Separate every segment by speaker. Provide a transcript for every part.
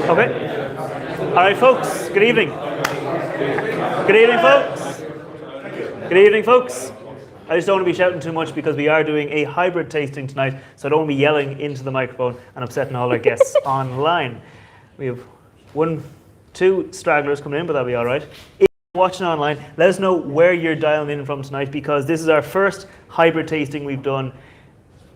Speaker 1: Okay. All right, folks. Good evening. Good evening, folks. Good evening, folks. I just don't want to be shouting too much because we are doing a hybrid tasting tonight, so I don't want to be yelling into the microphone and upsetting all our guests online. We have 2 stragglers coming in, but that'll be all right. If you're watching online, let us know where you're dialing in from tonight, because this is our first hybrid tasting we've done,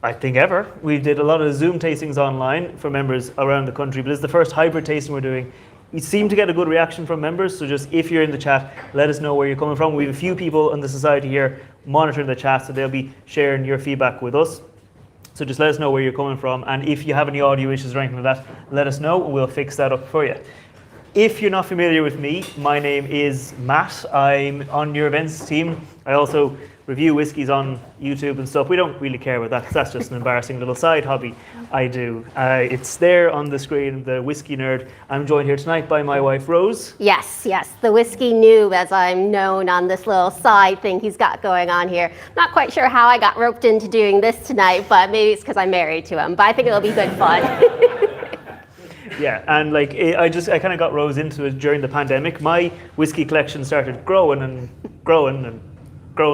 Speaker 1: I think, ever. We did a lot of Zoom tastings online for members around the country, but this is the first hybrid tasting we're doing. We seem to get a good reaction from members, so just if you're in the chat, let us know where you're coming from. We have a few people in the society here monitoring the chat, so they'll be sharing your feedback with us. So just let us know where you're coming from, and if you have any audio issues or anything like that, let us know and we'll fix that up for you. If you're not familiar with me, my name is Matt. I'm on your events team. I also review whiskies on YouTube and stuff. We don't really care about that because that's just an embarrassing little side hobby I do. It's there on the screen, the Whiskey Nerd. I'm joined here tonight by my wife, Rose.
Speaker 2: Yes, the Whiskey Noob, as I'm known on this little side thing he's got going on here. Not quite sure how I got roped into doing this tonight, but maybe it's because I'm married to him. But I think it'll be good fun.
Speaker 1: Yeah, and like I kind of got Rose into it during the pandemic. My whiskey collection started growing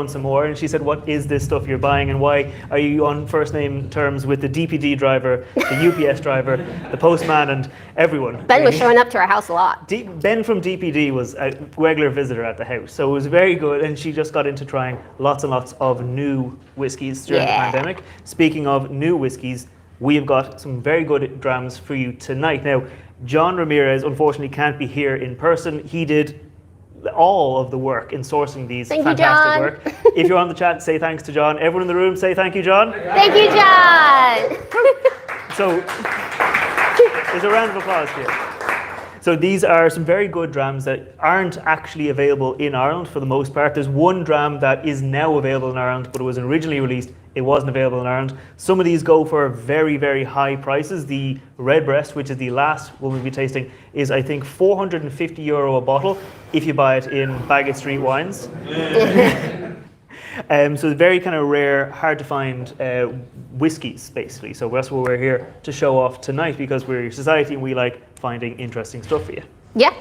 Speaker 1: some more, and she said, "What is this stuff you're buying, and why are you on first name terms with the DPD driver, the UPS driver, the postman, and everyone?"
Speaker 2: Ben was showing up to our house a lot.
Speaker 1: Ben from DPD was a regular visitor at the house, so it was very good, and she just got into trying lots and lots of new whiskies during the pandemic. Speaking of new whiskies, we have got some very good drams for you tonight. Now, John Ramirez unfortunately can't be here in person. He did all of the work in sourcing these fantastic work. If you're on the chat, say thanks to John. Everyone in the room, say thank you, John.
Speaker 2: Thank you, John.
Speaker 1: So there's a round of applause here. So these are some very good drams that aren't actually available in Ireland for the most part. There's one dram that is now available in Ireland, but it was originally released. It wasn't available in Ireland. Some of these go for very, very high prices. The Redbreast, which is the last one we'll be tasting, is I think €450 a bottle if you buy it in Bagot Street Wines. So it's very kind of rare, hard to find whiskies, basically. So that's what we're here to show off tonight, because we're a society and we like finding interesting stuff for you. Yeah,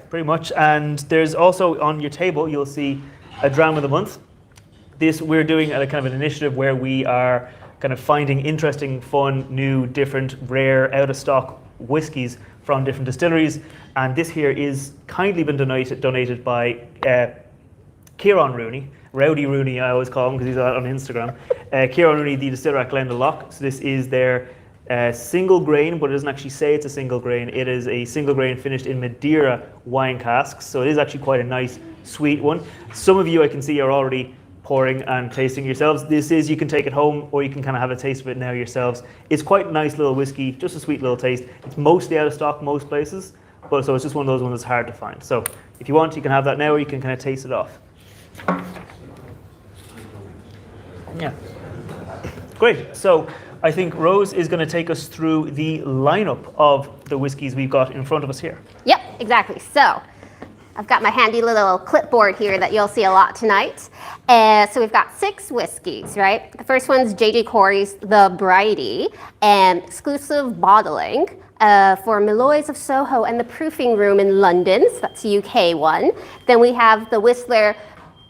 Speaker 1: pretty much. And there's also on your table, you'll see a dram of the month. We're doing a kind of an initiative where we are kind of finding interesting, fun, new, different, rare, out of stock whiskies from different distilleries. And this here is kindly been donated by Kieran Rooney. Rowdy Rooney, I always call him because he's on Instagram. Kieran Rooney, the distiller at Glendalough. So this is their single grain, but it doesn't actually say it's a single grain. It is a single grain finished in Madeira wine casks. So it is actually quite a nice, sweet one. Some of you I can see are already pouring and tasting yourselves. This is, you can take it home or you can kind of have a taste of it now yourselves. It's quite a nice little whiskey, just a sweet little taste. It's mostly out of stock most places, but so it's just one of those ones that's hard to find. So if you want, you can have that now, or you can kind of taste it off. Yeah. Great. So I think Rose is going to take us through the lineup of the whiskies we've got in front of us here.
Speaker 2: Yep, exactly. So I've got my handy little clipboard here that you'll see a lot tonight. So we've got 6 whiskeys, right? The first one's J.J. Corry's The Bridie, and exclusive bottling for Milroy's of Soho and the Proofing Room in London. So that's a UK one. Then we have the Whistler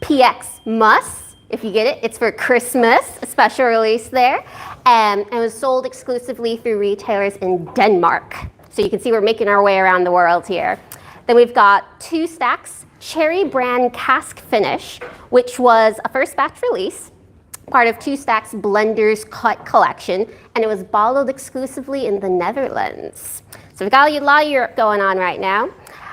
Speaker 2: PX Muss. If you get it, it's for Christmas, a special release there. And it was sold exclusively through retailers in Denmark. So you can see we're making our way around the world here. Then we've got 2 stacks, Cherry Brand Cask Finish, which was a first batch release, part of 2 stacks Blenders Cut collection, and it was bottled exclusively in the Netherlands. So we've got a lot of Europe going on right now.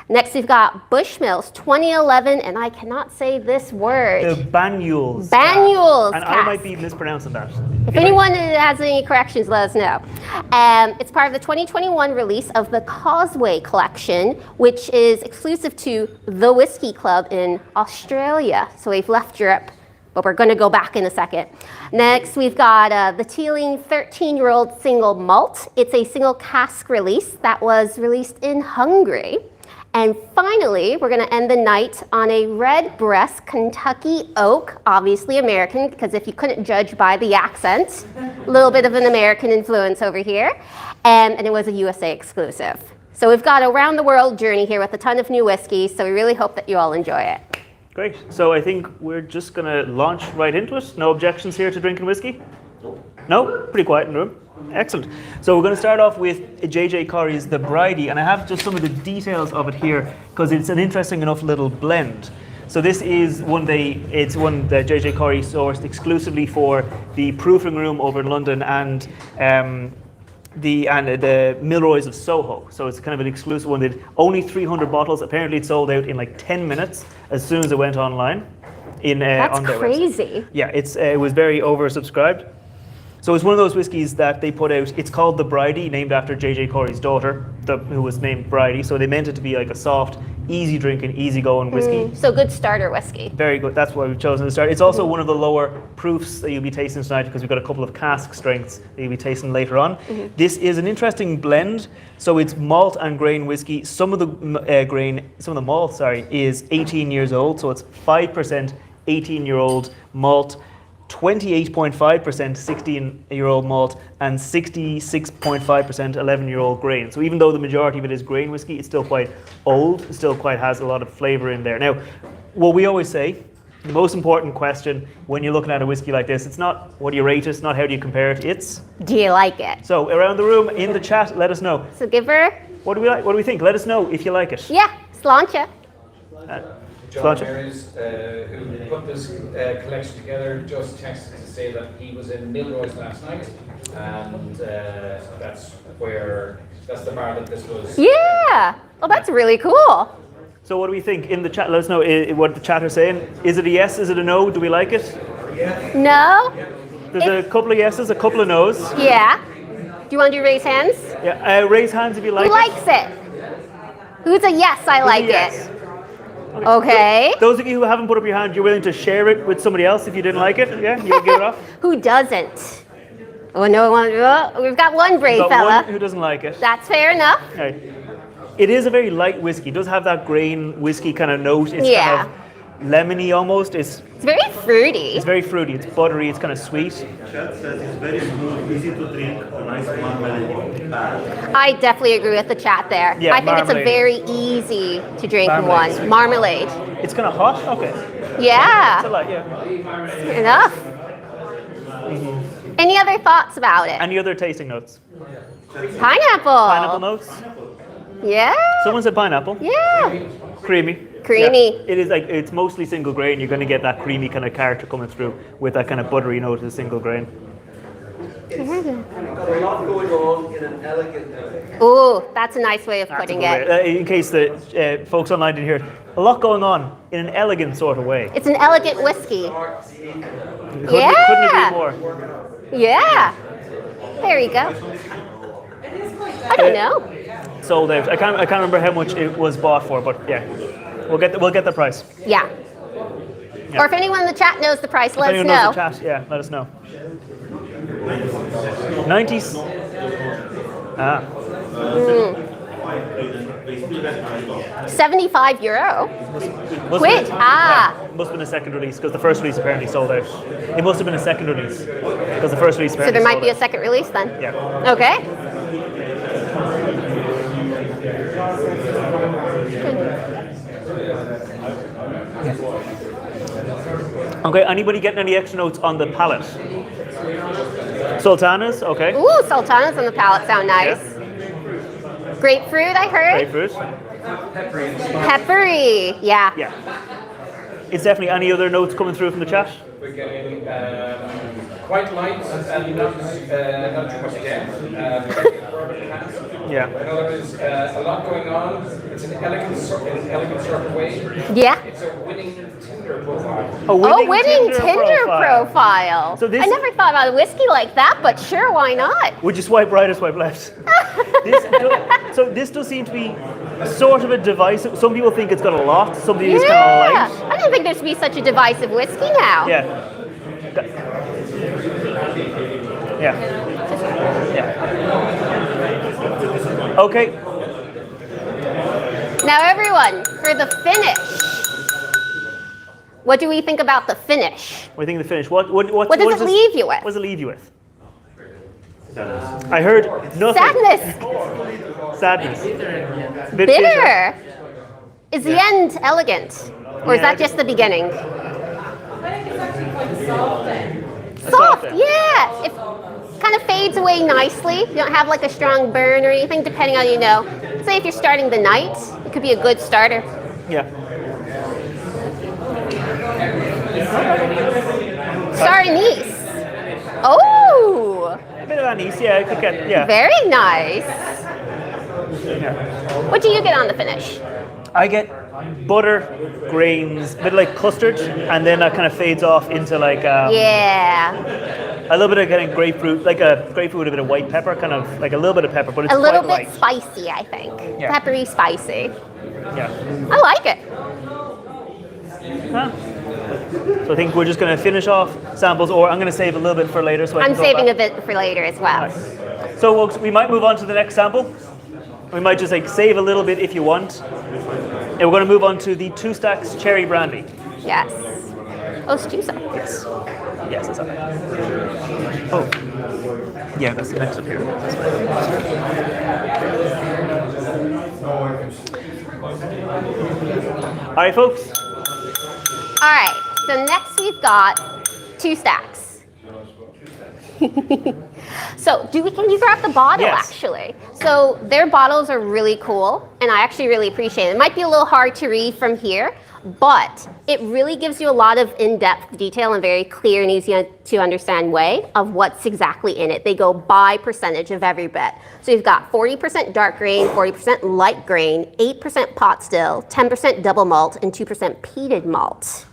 Speaker 2: Next, we've got Bushmills 2011, and I cannot say this word.
Speaker 1: The Banyuls.
Speaker 2: Banyuls.
Speaker 1: And I might be mispronouncing that.
Speaker 2: If anyone has any corrections, let us know. It's part of the 2021 release of the Causeway Collection, which is exclusive to the Whiskey Club in Australia. So we've left Europe, but we're going to go back in a second. Next, we've got the Teeling 13-year-old single malt. It's a single cask release that was released in Hungary. And finally, we're going to end the night on a Redbreast Kentucky Oak, obviously American, because if you couldn't judge by the accent, a little bit of an American influence over here. And it was a USA exclusive. So we've got a round the world journey here with a ton of new whiskeys. So we really hope that you all enjoy it.
Speaker 1: Great. So I think we're just going to launch right into it. No objections here to drinking whiskey? No? Pretty quiet in the room. Excellent. So we're going to start off with J.J. Corry's The Bridie, and I have just some of the details of it here because it's an interesting enough little blend. So this is one that J.J. Corry sourced exclusively for the proofing room over in London and the Milroys of Soho. So it's kind of an exclusive one. That only 300 bottles. Apparently it sold out in like 10 minutes as soon as it went online.
Speaker 2: That's
Speaker 1: on their
Speaker 2: crazy.
Speaker 1: website. Yeah, it was very oversubscribed. So it's one of those whiskies that they put out. It's called The Bridie, named after J.J. Corry's daughter, who was named Bridie. So they meant it to be like a soft, easy drinking, easy going whiskey.
Speaker 2: So good starter whiskey.
Speaker 1: Very good. That's why we've chosen to start. It's also one of the lower proofs that you'll be tasting tonight because we've got a couple of cask strengths that you'll be tasting later on. This is an interesting blend. So it's malt and grain whiskey. Some of the malt, is 18 years old. So it's 5% 18-year-old malt. 28.5% 16-year-old malt and 66.5% 11-year-old grain. So even though the majority of it is grain whiskey, it's still quite old. It still quite has a lot of flavour in there. Now, what we always say, the most important question when you're looking at a whiskey like this, it's not what do you rate it, it's not how do you compare it, it's
Speaker 2: do you like it?
Speaker 1: So around the room, in the chat, let us know.
Speaker 2: So give her.
Speaker 1: What do we like? What do we think? Let us know if you like it.
Speaker 2: Yeah, sláinte.
Speaker 3: John Marys, who put this collection together, just texted to say that he was in Milroy's last night, and that's the bar that this was.
Speaker 2: Yeah. Well, that's really cool.
Speaker 1: So what do we think? In the chat, let us know what the chat are saying. Is it a yes? Is it a no? Do we like it?
Speaker 2: No?
Speaker 1: There's a couple of yeses, a couple of no's.
Speaker 2: Yeah. Do you want to do raise hands?
Speaker 1: Yeah, raise hands if you like
Speaker 2: Who likes it? Who's a yes, I like
Speaker 1: yes?
Speaker 2: it? Okay.
Speaker 1: Those of you who haven't put up your hand, you're willing to share it with somebody else if you didn't like it? Yeah, you'll give it off?
Speaker 2: Who doesn't? Oh, no one. We've got one brave
Speaker 1: Got
Speaker 2: fella.
Speaker 1: one who doesn't like it.
Speaker 2: That's fair enough.
Speaker 1: Okay. It is a very light whiskey. It does have that grain whiskey kind of note. It's
Speaker 2: Yeah.
Speaker 1: kind of lemony almost. It's
Speaker 2: It's very fruity.
Speaker 1: very fruity. It's buttery. It's kind of sweet.
Speaker 4: Chat says it's very smooth, easy to drink, a nice marmalade.
Speaker 2: I definitely agree with the chat there.
Speaker 1: Yeah,
Speaker 2: I think it's a
Speaker 1: marmalade.
Speaker 2: very easy to drink
Speaker 1: Marmalade.
Speaker 2: one. Marmalade.
Speaker 1: It's kind of hot. Okay. It's a
Speaker 2: Yeah.
Speaker 1: lot, yeah.
Speaker 2: Enough. Any other thoughts about it?
Speaker 1: Any other tasting notes?
Speaker 2: Pineapple.
Speaker 1: Pineapple notes?
Speaker 2: Yeah.
Speaker 1: Someone said pineapple.
Speaker 2: Yeah.
Speaker 1: Creamy.
Speaker 2: Creamy.
Speaker 1: Yeah. It is like it's mostly single grain. You're going to get that creamy kind of character coming through with that kind of buttery note of the single grain.
Speaker 5: Got a lot going on in an elegant way.
Speaker 2: Ooh, that's a nice way of
Speaker 1: That's
Speaker 2: putting
Speaker 1: a good
Speaker 2: it.
Speaker 1: way. In case the folks online didn't hear it, a lot going on in an elegant sort of way.
Speaker 2: It's an elegant whiskey.
Speaker 1: Couldn't agree more.
Speaker 2: Yeah. There you go. I don't know.
Speaker 1: Sold out. I can't remember how much it was bought for, but yeah, we'll get the price.
Speaker 2: Yeah. Or if anyone in the chat knows the price, let us
Speaker 1: Anyone knows
Speaker 2: know.
Speaker 1: the chat, yeah, let us know. 90s. Ah.
Speaker 2: 75 euro.
Speaker 1: Must
Speaker 2: Quid.
Speaker 1: have-
Speaker 2: Ah.
Speaker 1: yeah, must have been a second release because the first release apparently sold out. It must have been a second release because the first release
Speaker 2: So
Speaker 1: apparently
Speaker 2: there might
Speaker 1: sold
Speaker 2: be a
Speaker 1: out.
Speaker 2: second release then.
Speaker 1: Yeah.
Speaker 2: Okay.
Speaker 1: Okay, anybody getting any extra notes on the palate? Sultanas, okay.
Speaker 2: Ooh, sultanas on the palate sound nice. Grapefruit, I heard.
Speaker 1: Grapefruit.
Speaker 2: Peppery. Yeah.
Speaker 1: Yeah. It's definitely any other notes coming through from the chat?
Speaker 3: We're getting quite light and not too much again.
Speaker 1: Yeah.
Speaker 3: Another is a lot going on. It's an elegant sort of way.
Speaker 2: Yeah.
Speaker 3: It's a winning Tinder profile.
Speaker 1: A
Speaker 2: Winning Tinder profile.
Speaker 1: So this-
Speaker 2: I never thought about a whiskey like that, but sure, why not?
Speaker 1: Would you swipe right or swipe left? This does seem to be sort of a divisive. Some people think it's got a lot. Some people it's kind of
Speaker 2: Yeah.
Speaker 1: light.
Speaker 2: I don't think there should be such a divisive whiskey now.
Speaker 1: Yeah. Yeah. Yeah. Okay.
Speaker 2: Now, everyone, for the finish, what do we think about the finish?
Speaker 1: What do you think of the finish? What
Speaker 2: What does it leave you with?
Speaker 1: What does it leave you with? I heard nothing.
Speaker 2: Sadness.
Speaker 1: Sadness. Bit
Speaker 2: Bitter. Is the end elegant? Or is
Speaker 1: Yeah,
Speaker 2: that just the beginning?
Speaker 6: I think it's actually quite soft then.
Speaker 2: Soft,
Speaker 1: end.
Speaker 2: yeah. It kind of fades away nicely. You don't have like a strong burn or anything, depending on, say if you're starting the night, it could be a good starter.
Speaker 1: Yeah.
Speaker 2: Star anise. Oh,
Speaker 1: A bit of anise, yeah. I could get, yeah.
Speaker 2: very nice.
Speaker 1: Yeah.
Speaker 2: What do you get on the finish?
Speaker 1: I get butter, grains, a bit like custard, and then that kind of fades off into like
Speaker 2: Yeah,
Speaker 1: a little bit of kind of grapefruit, like a grapefruit with a bit of white pepper, kind of like a little bit of pepper, but it's
Speaker 2: a little
Speaker 1: quite
Speaker 2: bit
Speaker 1: light.
Speaker 2: spicy, I think.
Speaker 1: Yeah.
Speaker 2: Peppery, spicy.
Speaker 1: Yeah.
Speaker 2: I like it.
Speaker 1: Huh. So I think we're just going to finish off samples, or I'm going to save a little bit for later. So I
Speaker 2: I'm
Speaker 1: can go
Speaker 2: saving a
Speaker 1: back.
Speaker 2: bit for later as well.
Speaker 1: So folks, we might move on to the next sample. We might just like save a little bit if you want. And we're going to move on to the 2 stacks cherry brandy.
Speaker 2: Yes. Oh, Stusa.
Speaker 1: Yes. Yes, that's okay. Oh. Yeah, that's next up here. All right, folks.
Speaker 2: All right, so next we've got 2 stacks. So can you grab the bottle,
Speaker 1: Yes.
Speaker 2: actually? So their bottles are really cool, and I actually really appreciate it. It might be a little hard to read from here, but it really gives you a lot of in-depth detail and very clear and easy to understand way of what's exactly in it. They go by percentage of every bit. So you've got 40% dark grain, 40% light grain, 8% pot still, 10% double malt, and 2% peated malt.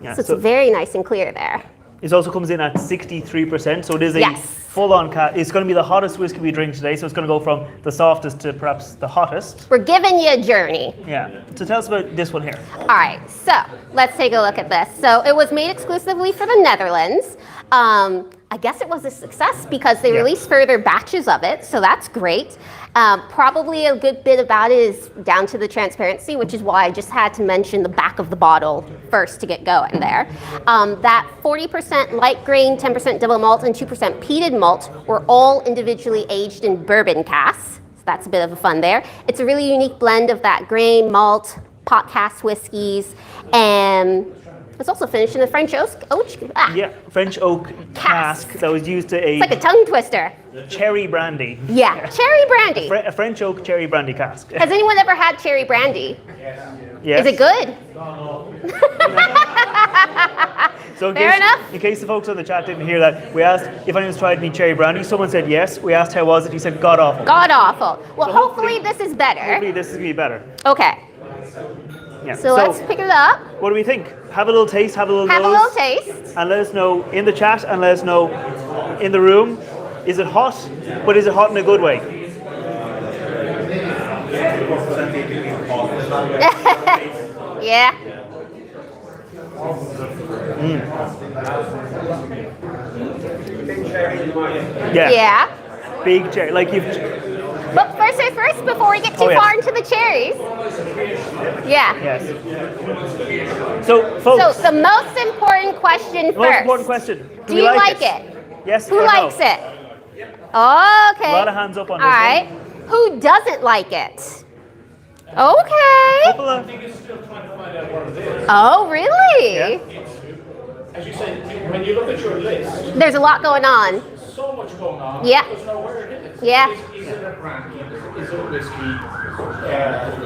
Speaker 1: Yeah,
Speaker 2: So it's very nice and clear there.
Speaker 1: it also comes in at 63%, so it is a
Speaker 2: Yes.
Speaker 1: full-on it's going to be the hottest whiskey we drink today, so it's going to go from the softest to perhaps the hottest.
Speaker 2: We're giving you a journey.
Speaker 1: Yeah. So tell us about this one here.
Speaker 2: All right, so let's take a look at this. So it was made exclusively for the Netherlands. I guess it was a success because they
Speaker 1: Yeah.
Speaker 2: released further batches of it, so that's great. Probably a good bit about it is down to the transparency, which is why I just had to mention the back of the bottle first to get going there. That 40% light grain, 10% double malt, and 2% peated malt were all individually aged in bourbon casks. So that's a bit of a fun there. It's a really unique blend of that grain, malt, pot cask whiskeys, and it's also finished in a French oak.
Speaker 1: Yeah, French oak cask that was used to
Speaker 2: It's like a tongue twister.
Speaker 1: cherry brandy.
Speaker 2: Yeah, cherry brandy.
Speaker 1: A French oak cherry brandy cask.
Speaker 2: Has anyone ever had cherry brandy?
Speaker 1: Yes.
Speaker 2: Is it good?
Speaker 1: So
Speaker 2: Fair enough.
Speaker 1: In case the folks on the chat didn't hear that, we asked if anyone's tried any cherry brandy. Someone said yes. We asked how was it. He said god awful.
Speaker 2: God awful. Well,
Speaker 1: So
Speaker 2: hopefully this is better.
Speaker 1: Hopefully this is going to be better.
Speaker 2: Okay,
Speaker 1: Yeah.
Speaker 2: so let's pick it up.
Speaker 1: What do we think? Have a little taste, have a little
Speaker 2: Have a
Speaker 1: nose.
Speaker 2: little taste.
Speaker 1: And let us know in the chat and let us know in the room. Is it hot? But is it hot in a good way?
Speaker 2: Yeah.
Speaker 5: Big cherry in the market.
Speaker 1: Yeah.
Speaker 2: Yeah.
Speaker 1: Big cherry. Like you've.
Speaker 2: But first, before we get too
Speaker 1: Oh, yes.
Speaker 2: far into the cherries. Yeah.
Speaker 1: Yes. So, folks,
Speaker 2: So the most important question
Speaker 1: the most
Speaker 2: first.
Speaker 1: important question.
Speaker 2: Do
Speaker 1: we
Speaker 2: you like
Speaker 1: it?
Speaker 2: it?
Speaker 1: Yes
Speaker 2: Who
Speaker 1: or no?
Speaker 2: likes it? Okay.
Speaker 1: A lot of hands up on
Speaker 2: All
Speaker 1: this
Speaker 2: right.
Speaker 1: one.
Speaker 2: Who doesn't like it? Okay.
Speaker 1: Couple of-
Speaker 2: Oh, really?
Speaker 1: Yeah.
Speaker 7: As you say, when you look at your list,
Speaker 2: There's a lot going on.
Speaker 7: so much going on.
Speaker 2: Yeah.
Speaker 7: There's nowhere in it.
Speaker 2: Yeah.
Speaker 7: Is it a brandy? Is it a whiskey?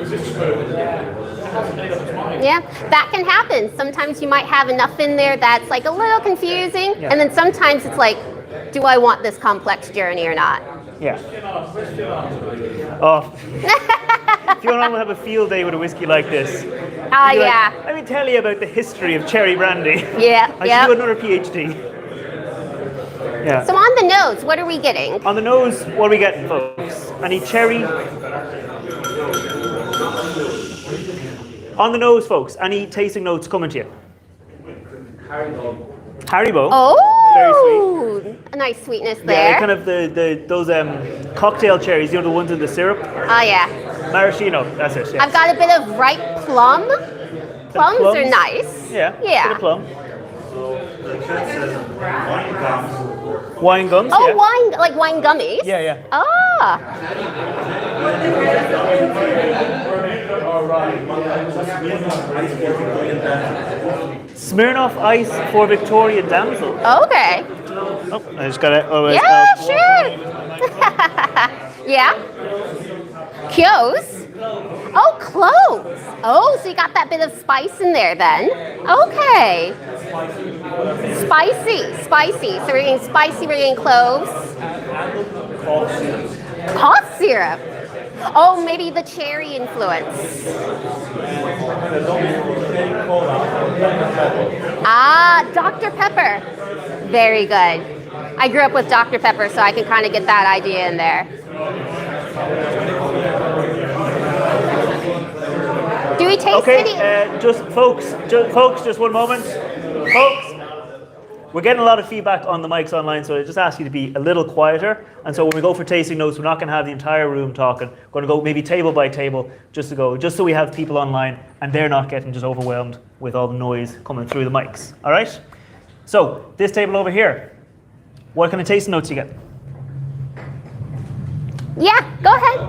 Speaker 7: Is it smooth? It hasn't made up its mind.
Speaker 2: Yeah, that can happen. Sometimes you might have enough in there that's like a little confusing,
Speaker 1: Yeah.
Speaker 2: and then sometimes it's like, do I want this complex journey or not?
Speaker 1: Yeah.
Speaker 7: You know, let's do that.
Speaker 1: Oh. If you want to have a field day with a whiskey like this.
Speaker 2: Oh,
Speaker 1: you'd be like,
Speaker 2: yeah.
Speaker 1: Let me tell you about the history of cherry brandy.
Speaker 2: Yeah,
Speaker 1: I
Speaker 2: yeah.
Speaker 1: should do another PhD. Yeah.
Speaker 2: So on the nose, what are we getting?
Speaker 1: On the nose, what are we getting, folks? I need cherry. On the nose, folks, any tasting notes coming to you? Haribo.
Speaker 2: Oh,
Speaker 1: Very
Speaker 2: a nice sweetness
Speaker 1: Yeah,
Speaker 2: there.
Speaker 1: kind of those cocktail cherries, the ones in the syrup.
Speaker 2: Oh yeah,
Speaker 1: Maraschino, that's it. Yeah.
Speaker 2: I've got a bit of ripe plum. Plums are nice.
Speaker 1: Yeah.
Speaker 2: Yeah.
Speaker 1: Bit of plum.
Speaker 4: So the chat says 1 gram
Speaker 1: Wine gums.
Speaker 2: Oh,
Speaker 1: yeah.
Speaker 2: wine, like wine gummies?
Speaker 1: Yeah, yeah.
Speaker 2: Ah,
Speaker 1: Smirnoff Ice for Victoria Damsel.
Speaker 2: okay.
Speaker 1: Oh, I just got it. Oh,
Speaker 2: Yeah, sure. Yeah. Cloves? Oh, cloves. Oh, so you got that bit of spice in there then. Okay. Spicy. So we're getting spicy, we're getting cloves. Cough syrup. Oh, maybe the cherry influence. Ah, Dr. Pepper. Very good. I grew up with Dr. Pepper, so I can kind of get that idea in there. Do we taste any?
Speaker 1: Just folks, just one moment. Folks, we're getting a lot of feedback on the mics online, so I just ask you to be a little quieter. And so when we go for tasting notes, we're not going to have the entire room talking. We're going to go maybe table by table, just so we have people online and they're not getting just overwhelmed with all the noise coming through the mics. All right? So this table over here, what kind of tasting notes you get?
Speaker 2: Yeah, go ahead.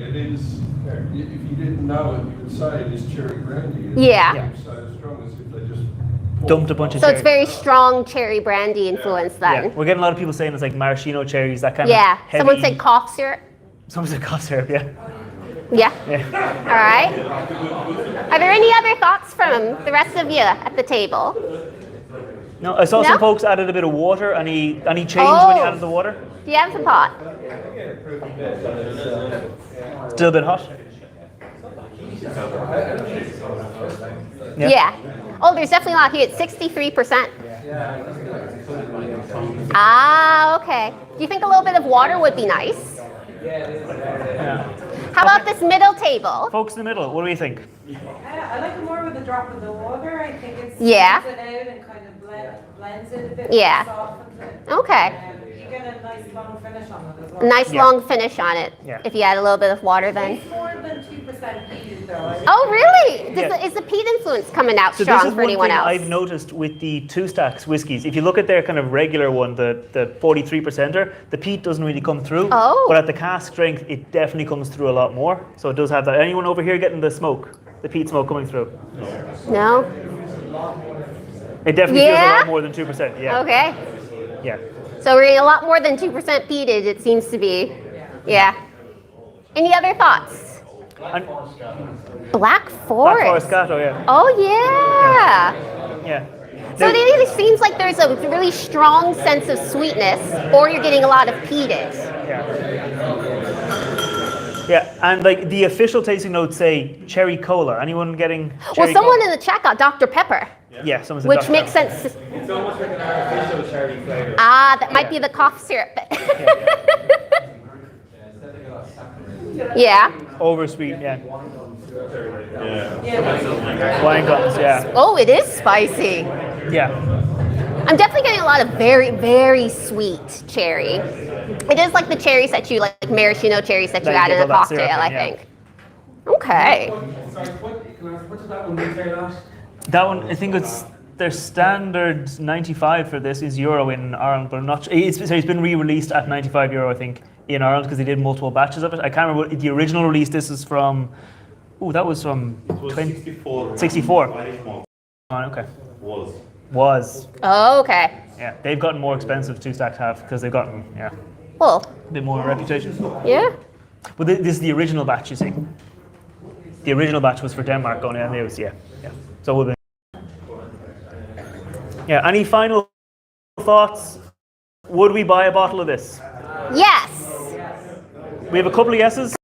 Speaker 8: It is, if you didn't know it, you would say it is cherry brandy. It's
Speaker 2: Yeah.
Speaker 8: not so strong as if they just
Speaker 1: Dumped a bunch of
Speaker 2: So
Speaker 1: cherry.
Speaker 2: it's very strong cherry brandy influence
Speaker 1: Yeah,
Speaker 2: then.
Speaker 1: we're getting a lot of people saying it's like maraschino cherries, that kind
Speaker 2: Yeah.
Speaker 1: of heavy.
Speaker 2: Someone said cough syrup.
Speaker 1: Someone said cough syrup, yeah.
Speaker 2: Yeah.
Speaker 1: Yeah.
Speaker 2: All right. Are there any other thoughts from the rest of you at the table?
Speaker 1: No, I saw
Speaker 2: No?
Speaker 1: some folks added a bit of water. Any change when you
Speaker 2: Oh.
Speaker 1: added the water?
Speaker 2: Do you have some thought?
Speaker 1: Still a bit hot?
Speaker 2: Yeah. Oh, there's definitely a lot here. It's 63%. Ah, okay. Do you think a little bit of water would be nice? How about this middle table?
Speaker 1: Folks in the middle, what do we think?
Speaker 6: I like it more with a drop of the water. I think it's
Speaker 2: Yeah.
Speaker 6: smooths it out and kind of blends it a bit.
Speaker 2: Yeah.
Speaker 6: Softens it.
Speaker 2: Okay.
Speaker 6: You get a nice long finish on it as well.
Speaker 2: Nice
Speaker 1: Yeah.
Speaker 2: long finish on it.
Speaker 1: Yeah.
Speaker 2: If you add a little bit of water then.
Speaker 6: It's more than 2% heated though.
Speaker 2: Oh, really?
Speaker 1: Yeah.
Speaker 2: Is the peat influence coming out
Speaker 1: So
Speaker 2: strong
Speaker 1: this is
Speaker 2: for
Speaker 1: one
Speaker 2: anyone
Speaker 1: thing
Speaker 2: else?
Speaker 1: I've noticed with the Two Stacks whiskies. If you look at their kind of regular one, the 43%er, the peat doesn't really come through.
Speaker 2: Oh.
Speaker 1: But at the cask strength, it definitely comes through a lot more. So it does have that. Anyone over here getting the smoke? The peat smoke coming through?
Speaker 2: No?
Speaker 1: It definitely feels a
Speaker 2: Yeah?
Speaker 1: lot more than 2%. Yeah.
Speaker 2: Okay.
Speaker 1: Yeah.
Speaker 2: So we're getting a lot more than 2% peated, it seems to be. Yeah. Any other thoughts?
Speaker 1: And
Speaker 2: Black
Speaker 1: Black
Speaker 2: Forest.
Speaker 1: Forest Gato, yeah.
Speaker 2: Oh, yeah.
Speaker 1: Yeah.
Speaker 2: So
Speaker 1: Now-
Speaker 2: it either seems like there's a really strong sense of sweetness, or you're getting a lot of peated.
Speaker 1: Yeah. Yeah, and like the official tasting notes say cherry cola. Anyone getting
Speaker 2: Well,
Speaker 1: cherry
Speaker 2: someone
Speaker 1: cola?
Speaker 2: in the chat got Dr. Pepper,
Speaker 1: Yeah, someone said
Speaker 2: which
Speaker 1: Dr.
Speaker 2: makes
Speaker 1: Pepper.
Speaker 2: sense.
Speaker 3: It's almost like an artificial cherry flavour.
Speaker 2: Ah, that might be the cough syrup. Yeah.
Speaker 1: Oversweet, yeah.
Speaker 8: Yeah.
Speaker 1: Wine gums, yeah.
Speaker 2: Oh, it is spicy.
Speaker 1: Yeah.
Speaker 2: I'm definitely getting a lot of very, very sweet cherry. It is like the cherries that you like maraschino cherries that you
Speaker 1: That
Speaker 2: add
Speaker 1: you
Speaker 2: in a
Speaker 1: give all that
Speaker 2: cocktail,
Speaker 1: syrup
Speaker 2: I
Speaker 1: in, yeah.
Speaker 2: think. Okay.
Speaker 3: What did that one retail at?
Speaker 1: That one, I think it's their standard 95 for this is euro in Ireland, but I'm not sure. It's been re-released at 95 euro, I think, in Ireland because they did multiple batches of it. I can't remember the original release. This is from, that was from
Speaker 4: It was 64.
Speaker 1: 64.
Speaker 4: Irish malt
Speaker 1: Oh, okay.
Speaker 4: was.
Speaker 2: Oh, okay.
Speaker 1: Yeah, they've gotten more expensive, Two Stacks have, because they've gotten,
Speaker 2: Well,
Speaker 1: a bit more reputation.
Speaker 2: yeah.
Speaker 1: But this is the original batch, you see. The original batch was for Denmark only, and it was, yeah. So it would have been. Yeah, any final thoughts? Would we buy a bottle of this?
Speaker 2: Yes.
Speaker 1: We have a couple of yeses.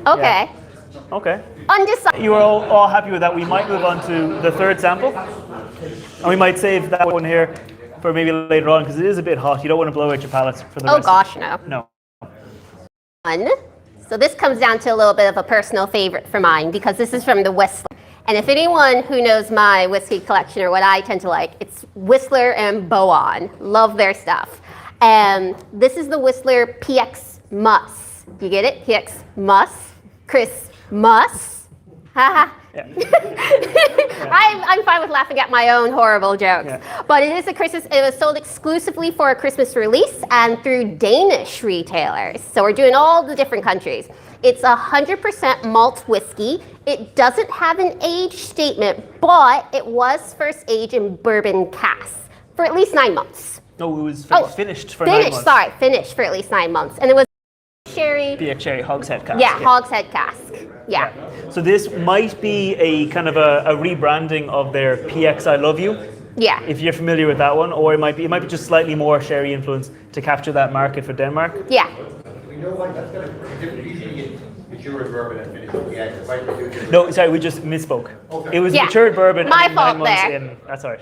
Speaker 2: Okay.
Speaker 1: Okay.
Speaker 2: Undecided.
Speaker 1: You are all happy with that. We might move on to the third sample. And we might save that one here for maybe later on, because it is a bit hot. You don't want to blow out your palates for the
Speaker 2: Oh
Speaker 1: rest.
Speaker 2: gosh, no.
Speaker 1: No.
Speaker 2: One. So this comes down to a little bit of a personal favorite for mine because this is from the Whistler. And if anyone who knows my whiskey collection or what I tend to like, it's Whistler and Boan. Love their stuff. And this is the Whistler PX Muss. Do you get it? PX Muss. Chris Muss. Haha.
Speaker 1: Yeah.
Speaker 2: I'm fine with laughing at my own horrible jokes.
Speaker 1: Yeah.
Speaker 2: But it is a Christmas, it was sold exclusively for a Christmas release and through Danish retailers. So we're doing all the different countries. It's 100% malt whiskey. It doesn't have an age statement, but it was first aged in bourbon casks for at least 9 months.
Speaker 1: No, it was finished for 9
Speaker 2: Finished,
Speaker 1: months.
Speaker 2: sorry, finished for at least 9 months. And it was sherry.
Speaker 1: PX Sherry Hogshead cask.
Speaker 2: Yeah, hogshead cask. Yeah.
Speaker 1: So this might be a kind of a rebranding of their PX I Love You,
Speaker 2: Yeah.
Speaker 1: if you're familiar with that one, or it might be just slightly more sherry influence to capture that market for Denmark.
Speaker 2: Yeah.
Speaker 1: No, sorry, we just misspoke. It was
Speaker 2: Yeah.
Speaker 1: matured bourbon.
Speaker 2: My
Speaker 1: and 9
Speaker 2: fault
Speaker 1: months
Speaker 2: there.
Speaker 1: in. That's all right.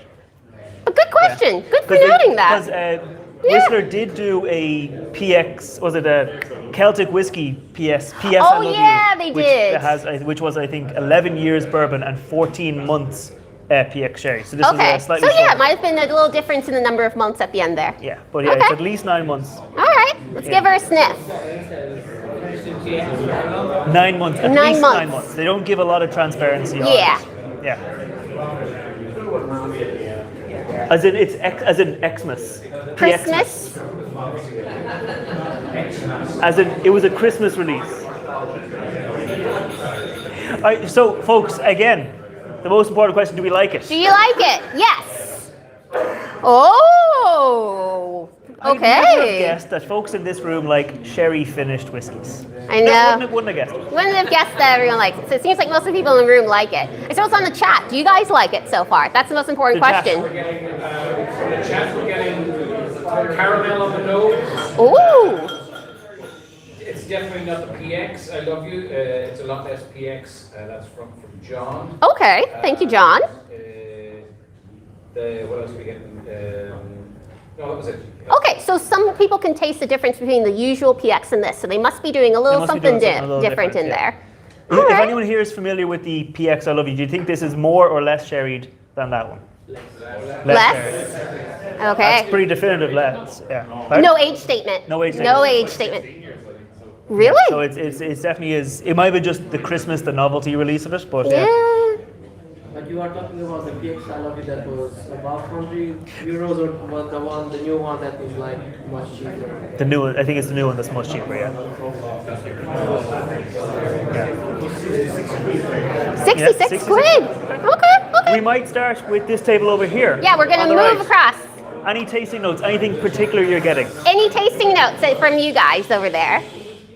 Speaker 2: But good question. Good for noting that.
Speaker 1: Because Whistler did do a PX, was it a Celtic whiskey PS I
Speaker 2: Oh,
Speaker 1: Love
Speaker 2: yeah,
Speaker 1: You,
Speaker 2: they
Speaker 1: which
Speaker 2: did.
Speaker 1: which was I think 11 years bourbon and 14 months PX sherry. So this
Speaker 2: Okay.
Speaker 1: is a slightly
Speaker 2: So yeah, it
Speaker 1: shorter.
Speaker 2: might have been a little difference in the number of months at the end there.
Speaker 1: Yeah, but yeah,
Speaker 2: Okay.
Speaker 1: it's at least 9 months.
Speaker 2: All right. Let's give her a sniff.
Speaker 1: 9 months. At
Speaker 2: 9
Speaker 1: least
Speaker 2: months.
Speaker 1: 9 months. They don't give a lot of transparency on
Speaker 2: Yeah.
Speaker 1: it. Yeah. As in as in Xmas.
Speaker 2: Christmas.
Speaker 1: As in it was a Christmas release. All right, so folks, again, the most important question: do we like it?
Speaker 2: Do you like it? Yes. Oh.
Speaker 1: I would never have
Speaker 2: Okay.
Speaker 1: guessed that folks in this room like sherry finished whiskies.
Speaker 2: I know.
Speaker 1: Wouldn't have guessed.
Speaker 2: Wouldn't have guessed that everyone likes it. So it seems like most of the people in the room like it. It's also on the chat. Do you guys like it so far? That's the most important
Speaker 1: The chat.
Speaker 2: question.
Speaker 3: We're getting, from the chat, we're getting caramel on the nose.
Speaker 2: Ooh.
Speaker 3: It's definitely not the PX, I love you. It's a lot less PX. That's from John.
Speaker 2: Okay. Thank you, John.
Speaker 3: What else are we getting? No, what was it?
Speaker 2: Okay, so some people can taste the difference between the usual PX and this, so they must be doing a little
Speaker 1: must be
Speaker 2: something
Speaker 1: doing something a little
Speaker 2: different in
Speaker 1: different,
Speaker 2: there.
Speaker 1: If
Speaker 2: Alright.
Speaker 1: anyone here is familiar with the PX I Love You, do you think this is more or less sherried than that one?
Speaker 2: Less?
Speaker 1: sherried.
Speaker 2: Okay.
Speaker 1: That's pretty definitive. Less. Yeah. Pardon?
Speaker 2: No age statement.
Speaker 1: No age
Speaker 2: No
Speaker 1: statement.
Speaker 2: age statement. Really?
Speaker 1: So it's definitely is. It might be just the Christmas, the novelty release of it, but
Speaker 2: Yeah.
Speaker 5: But you are talking about the PX I Love You that was about 100 euros, or was the new one that is like much cheaper?
Speaker 1: the new one. I think it's the new one that's much cheaper. Yeah.
Speaker 2: 66
Speaker 1: 66.
Speaker 2: quid. Okay.
Speaker 1: We might start with this table over here.
Speaker 2: Yeah, we're
Speaker 1: on
Speaker 2: gonna
Speaker 1: the
Speaker 2: move
Speaker 1: right.
Speaker 2: across.
Speaker 1: Any tasting notes? Anything particular you're getting?
Speaker 2: Any tasting notes from you guys over there?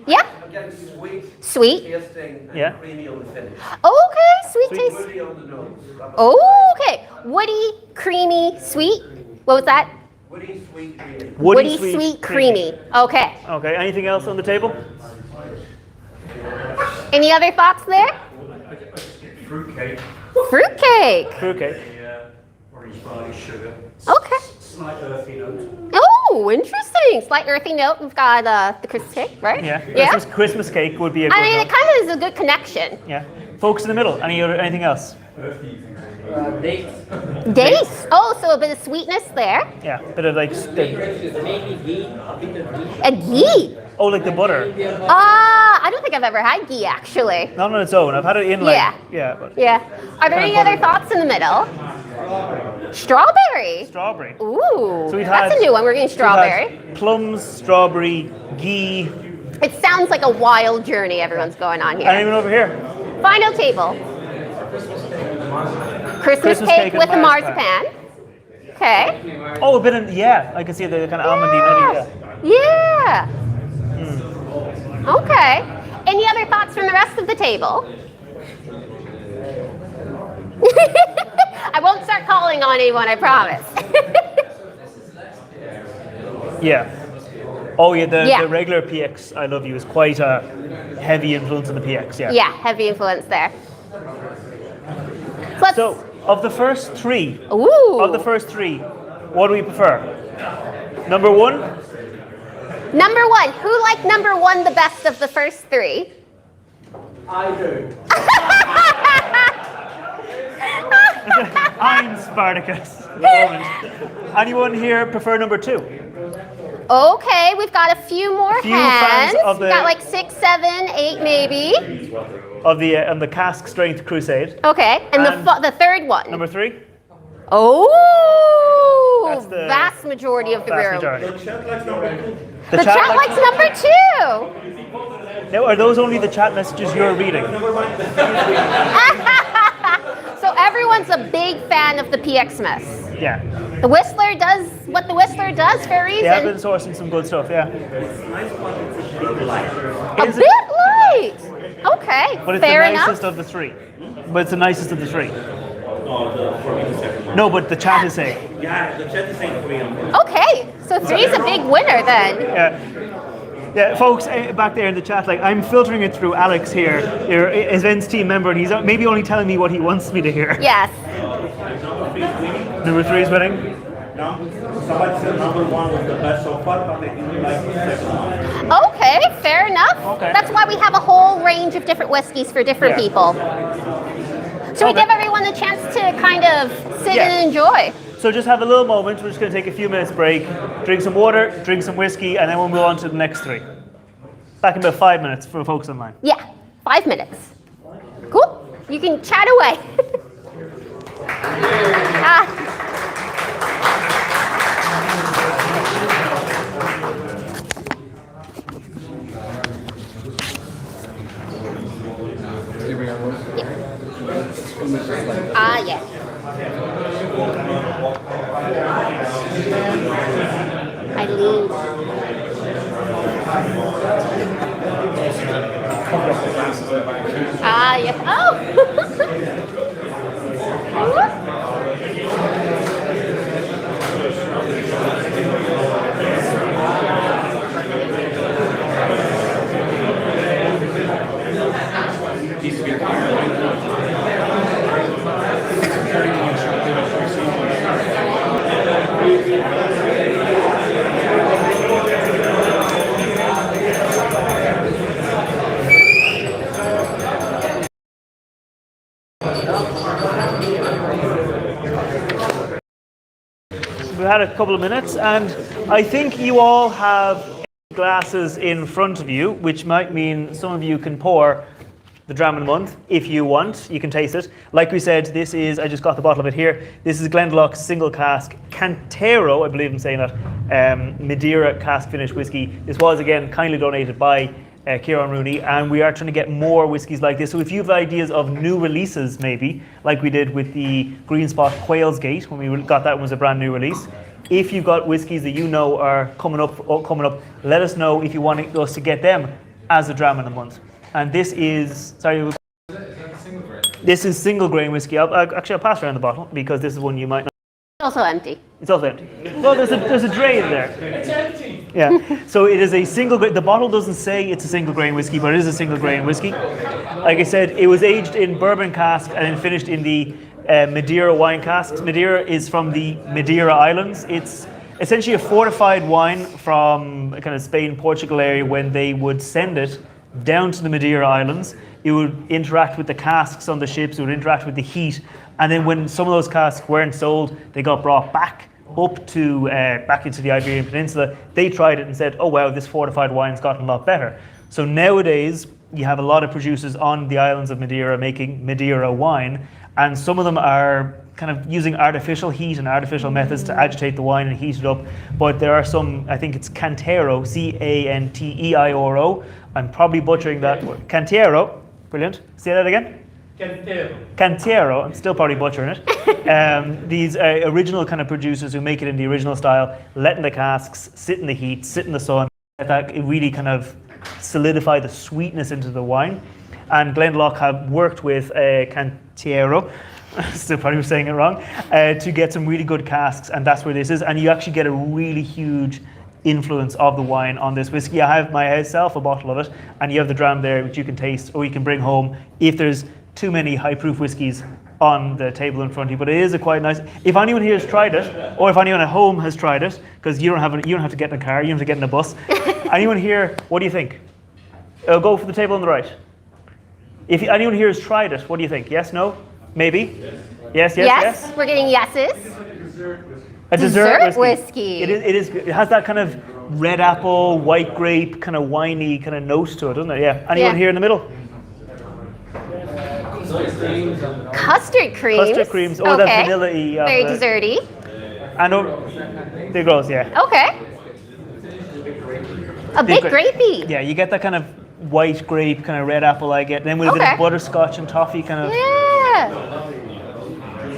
Speaker 2: Yeah?
Speaker 5: I'm getting sweet,
Speaker 2: Sweet.
Speaker 5: tasting, and
Speaker 1: Yeah.
Speaker 5: creamy on the finish.
Speaker 2: Okay, sweet taste.
Speaker 5: Woody on the nose.
Speaker 2: Okay. Woody, creamy, sweet. What was that?
Speaker 5: Woody, sweet, creamy.
Speaker 1: Woody,
Speaker 2: sweet, creamy. Okay.
Speaker 1: Okay. Anything else on the table?
Speaker 2: Any other thoughts there?
Speaker 4: Fruitcake,
Speaker 2: Fruitcake.
Speaker 1: Fruitcake.
Speaker 4: orange barley sugar,
Speaker 2: Okay.
Speaker 4: slight earthy note.
Speaker 2: Oh, interesting. Slight earthy note. We've got the Christmas cake, right?
Speaker 1: Yeah.
Speaker 2: Yeah.
Speaker 1: Christmas cake would be a good
Speaker 2: I mean,
Speaker 1: note.
Speaker 2: it kind of is a good connection.
Speaker 1: Yeah. Folks in the middle. Anything else?
Speaker 5: Dates.
Speaker 2: Dates. Oh, so a bit of sweetness there.
Speaker 1: Yeah. Bit of like
Speaker 5: Maybe ghee, a bit of ghee.
Speaker 2: A ghee.
Speaker 1: like the butter.
Speaker 2: I don't think I've ever had ghee actually.
Speaker 1: Not on its own. I've had it in like
Speaker 2: Yeah.
Speaker 1: But
Speaker 2: Yeah. Are there
Speaker 1: Kind
Speaker 2: any
Speaker 1: of
Speaker 2: other
Speaker 1: butter.
Speaker 2: thoughts in the middle? Strawberry.
Speaker 1: strawberry.
Speaker 2: Ooh.
Speaker 1: So we've
Speaker 2: That's
Speaker 1: had-
Speaker 2: a new one. We're getting
Speaker 1: We've had
Speaker 2: strawberry.
Speaker 1: plums, strawberry, ghee,
Speaker 2: It sounds like a wild journey everyone's going on
Speaker 1: and
Speaker 2: here.
Speaker 1: even over here.
Speaker 2: Final table. Christmas cake
Speaker 1: and
Speaker 2: with a
Speaker 1: marzipan.
Speaker 2: marzipan. Okay.
Speaker 1: Oh, a bit of I can see the kind of almondy nutty.
Speaker 2: Yeah. Okay. Any other thoughts from the rest of the table? I won't start calling on anyone, I promise.
Speaker 1: Yeah. Oh yeah,
Speaker 2: Yeah.
Speaker 1: the regular PX I Love You is quite a heavy influence on the PX. Yeah.
Speaker 2: Yeah, heavy influence there. So let's,
Speaker 1: So of the first three,
Speaker 2: ooh.
Speaker 1: what do we prefer? Number one.
Speaker 2: Number one. Who liked number one the best of the first three?
Speaker 5: I do.
Speaker 1: I'm Spartacus. at the moment. Anyone here prefer number two?
Speaker 2: Okay, we've got a few more
Speaker 1: Few
Speaker 2: hands.
Speaker 1: fans of
Speaker 2: We've
Speaker 1: the-
Speaker 2: got like 6, 7, 8 maybe.
Speaker 1: of the on the cask strength crusade.
Speaker 2: Okay, and
Speaker 1: And
Speaker 2: the third one.
Speaker 1: Number 3.
Speaker 2: Oh,
Speaker 1: That's the
Speaker 2: vast majority of the
Speaker 1: Vast
Speaker 2: room.
Speaker 1: majority.
Speaker 4: The chat likes number 2.
Speaker 1: The
Speaker 2: The chat likes number 2.
Speaker 1: Now, are those only the chat messages you're reading?
Speaker 2: So everyone's a big fan of the PX mess.
Speaker 1: Yeah.
Speaker 2: The Whistler does what the Whistler does for a reason.
Speaker 1: They have been sourcing some good stuff, yeah.
Speaker 4: It's nice, but it's a bit light.
Speaker 2: A
Speaker 1: Is
Speaker 2: bit
Speaker 1: it?
Speaker 2: light. Okay,
Speaker 1: But it's
Speaker 2: fair
Speaker 1: the
Speaker 2: enough.
Speaker 1: nicest of the 3. But it's the nicest of the 3.
Speaker 4: For me, the second one.
Speaker 1: No, but the chat is saying.
Speaker 4: Yeah, the chat is saying 3 on this.
Speaker 2: Okay, so 3 is a big winner then.
Speaker 1: Yeah, folks, back there in the chat, like I'm filtering it through Alex here, events team member, and he's maybe only telling me what he wants me to hear.
Speaker 2: Yes.
Speaker 1: Number 3 is winning.
Speaker 4: No, somebody said number 1 was the best so far, but they didn't like the second one.
Speaker 2: Okay, fair enough.
Speaker 1: Okay.
Speaker 2: That's why we have a whole range of different whiskeys for different
Speaker 1: Yeah.
Speaker 2: people. Should we
Speaker 1: Okay.
Speaker 2: give everyone a chance to kind of sit
Speaker 1: Yeah.
Speaker 2: and enjoy?
Speaker 1: So just have a little moment. We're just going to take a few minutes break, drink some water, drink some whiskey, and then we'll move on to the next 3. Back in about 5 minutes for folks online.
Speaker 2: Yeah, 5 minutes. Cool. You can chat away. Ah. Yeah. Eileen. Yeah.
Speaker 1: We've had a couple of minutes, and I think you all have glasses in front of you, which might mean some of you can pour the Dram of the Month if you want. You can taste it. Like we said, this is, I just got the bottle of it here. This is Glendalough single cask Cantero, I believe I'm saying that, Madeira cask finished whiskey. This was again kindly donated by Kieran Rooney, and we are trying to get more whiskies like this. So if you have ideas of new releases, maybe like we did with the Green Spot Quail's Gate when we got that one was a brand new release. If you've got whiskies that you know are coming up, let us know if you want us to get them as a Dram of the Month. And this is this is single grain whiskey. I'll pass around the bottle because this is one you might not.
Speaker 2: Also empty.
Speaker 1: It's also empty. Well, there's a drain there.
Speaker 7: It's empty.
Speaker 1: Yeah. So it is a single grain. The bottle doesn't say it's a single grain whiskey, but it is a single grain whiskey. Like I said, it was aged in bourbon cask and then finished in the Madeira wine casks. Madeira is from the Madeira Islands. It's essentially a fortified wine from kind of Spain, Portugal area when they would send it down to the Madeira Islands. It would interact with the casks on the ships. It would interact with the heat. And then when some of those casks weren't sold, they got brought back up to back into the Iberian Peninsula. They tried it and said, oh wow, this fortified wine's gotten a lot better. So nowadays, you have a lot of producers on the islands of Madeira making Madeira wine, and some of them are kind of using artificial heat and artificial methods to agitate the wine and heat it up. But there are some, I think it's Cantero, Canteioro. I'm probably butchering that word. Cantero, brilliant. Say that again. Cantero, I'm still probably butchering it. These original kind of producers who make it in the original style, let in the casks, sit in the heat, sit in the sun, let that really kind of solidify the sweetness into the wine. And Glendalough have worked with Cantero, still probably saying it wrong, to get some really good casks, and that's where this is. And you actually get a really huge influence of the wine on this whiskey. I have myself a bottle of it, and you have the dram there which you can taste or you can bring home if there's too many high proof whiskies on the table in front of you. But it is a quite nice. If anyone here has tried it, or if anyone at home has tried it, because you don't have to get in a car, you don't have to get in a bus. Anyone here, what do you think? Go for the table on the right. If anyone here has tried it, what do you think? Yes, no, maybe? Yes.
Speaker 2: Yes, we're getting yeses.
Speaker 1: A dessert
Speaker 2: whiskey.
Speaker 1: It has that kind of red apple, white grape, kind of winey kind of nose to it, doesn't it? Yeah. Anyone here in the middle?
Speaker 2: Custard creams.
Speaker 1: Custard creams. Oh, that's vanilla-y.
Speaker 2: Very desserty.
Speaker 1: And big rose, yeah.
Speaker 2: Okay. A bit grapey.
Speaker 1: Yeah, you get that kind of white grape, kind of red apple I get. Then with a bit of butterscotch and toffee kind of.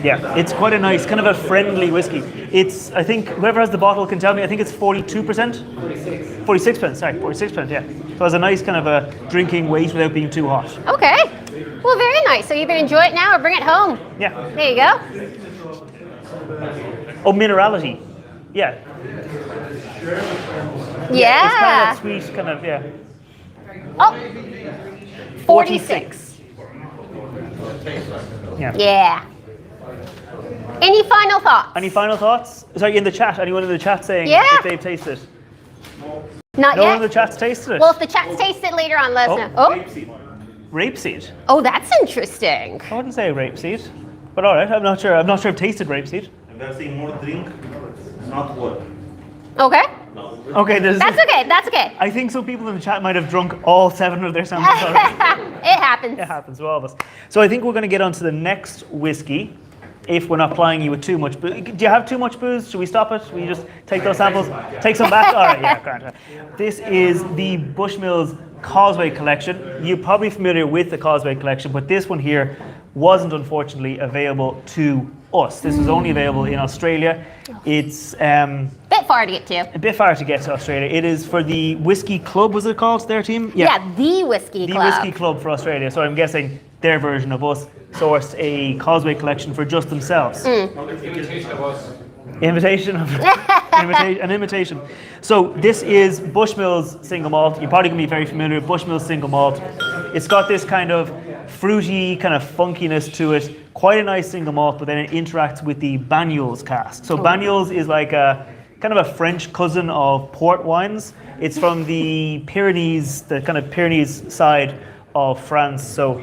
Speaker 1: Yeah, it's quite a nice, kind of a friendly whiskey. It's, I think, whoever has the bottle can tell me, I think it's 42%? 46%, sorry, 46%, yeah. So it's a nice kind of a drinking weight without being too hot.
Speaker 2: Okay. Well, very nice. So either enjoy it now or bring it home.
Speaker 1: Yeah.
Speaker 2: There you go.
Speaker 1: Oh, minerality. Yeah.
Speaker 2: Yeah.
Speaker 1: It's kind of sweet, kind of, yeah.
Speaker 2: Oh, 46.
Speaker 1: Yeah.
Speaker 2: Yeah. Any final thoughts?
Speaker 1: Any final thoughts? Sorry, in the chat, anyone in the chat saying if they've tasted it?
Speaker 2: Not
Speaker 1: No
Speaker 2: yet.
Speaker 1: one in the chat's tasted it?
Speaker 2: Well, if the chat's tasted it later on, let us know. Oh,
Speaker 1: Rapeseed.
Speaker 2: oh, that's interesting.
Speaker 1: I wouldn't say rapeseed, but all right. I'm not sure. I'm not sure I've tasted rapeseed.
Speaker 4: And they're saying more drink, not word.
Speaker 2: Okay.
Speaker 1: Okay,
Speaker 2: That's okay. That's okay.
Speaker 1: I think some people in the chat might have drunk all 7 of their samples already.
Speaker 2: It happens.
Speaker 1: It happens to all of us. So I think we're going to get on to the next whiskey. If we're not plying you with too much booze. Do you have too much booze? Should we stop it? Will you just take those samples? Take some back? All right, yeah, grand. This is the Bushmills Causeway Collection. You're probably familiar with the Causeway Collection, but this one here wasn't unfortunately available to us. This was only available in Australia. It's
Speaker 2: Bit far to get to.
Speaker 1: a bit far to get to Australia. It is for the Whiskey Club, was it called, their team?
Speaker 2: Yeah, the Whiskey
Speaker 1: The
Speaker 2: Club.
Speaker 1: Whiskey Club for Australia. So I'm guessing their version of us sourced a Causeway Collection for just themselves.
Speaker 3: Invitation of us.
Speaker 1: Invitation of an invitation. So this is Bushmills single malt. You're probably gonna be very familiar with Bushmills single malt. It's got this kind of fruity kind of funkiness to it. Quite a nice single malt, but then it interacts with the Banyuls cask. So Banyuls is like a kind of a French cousin of port wines. It's from the Pyrenees, the kind of Pyrenees side of France. So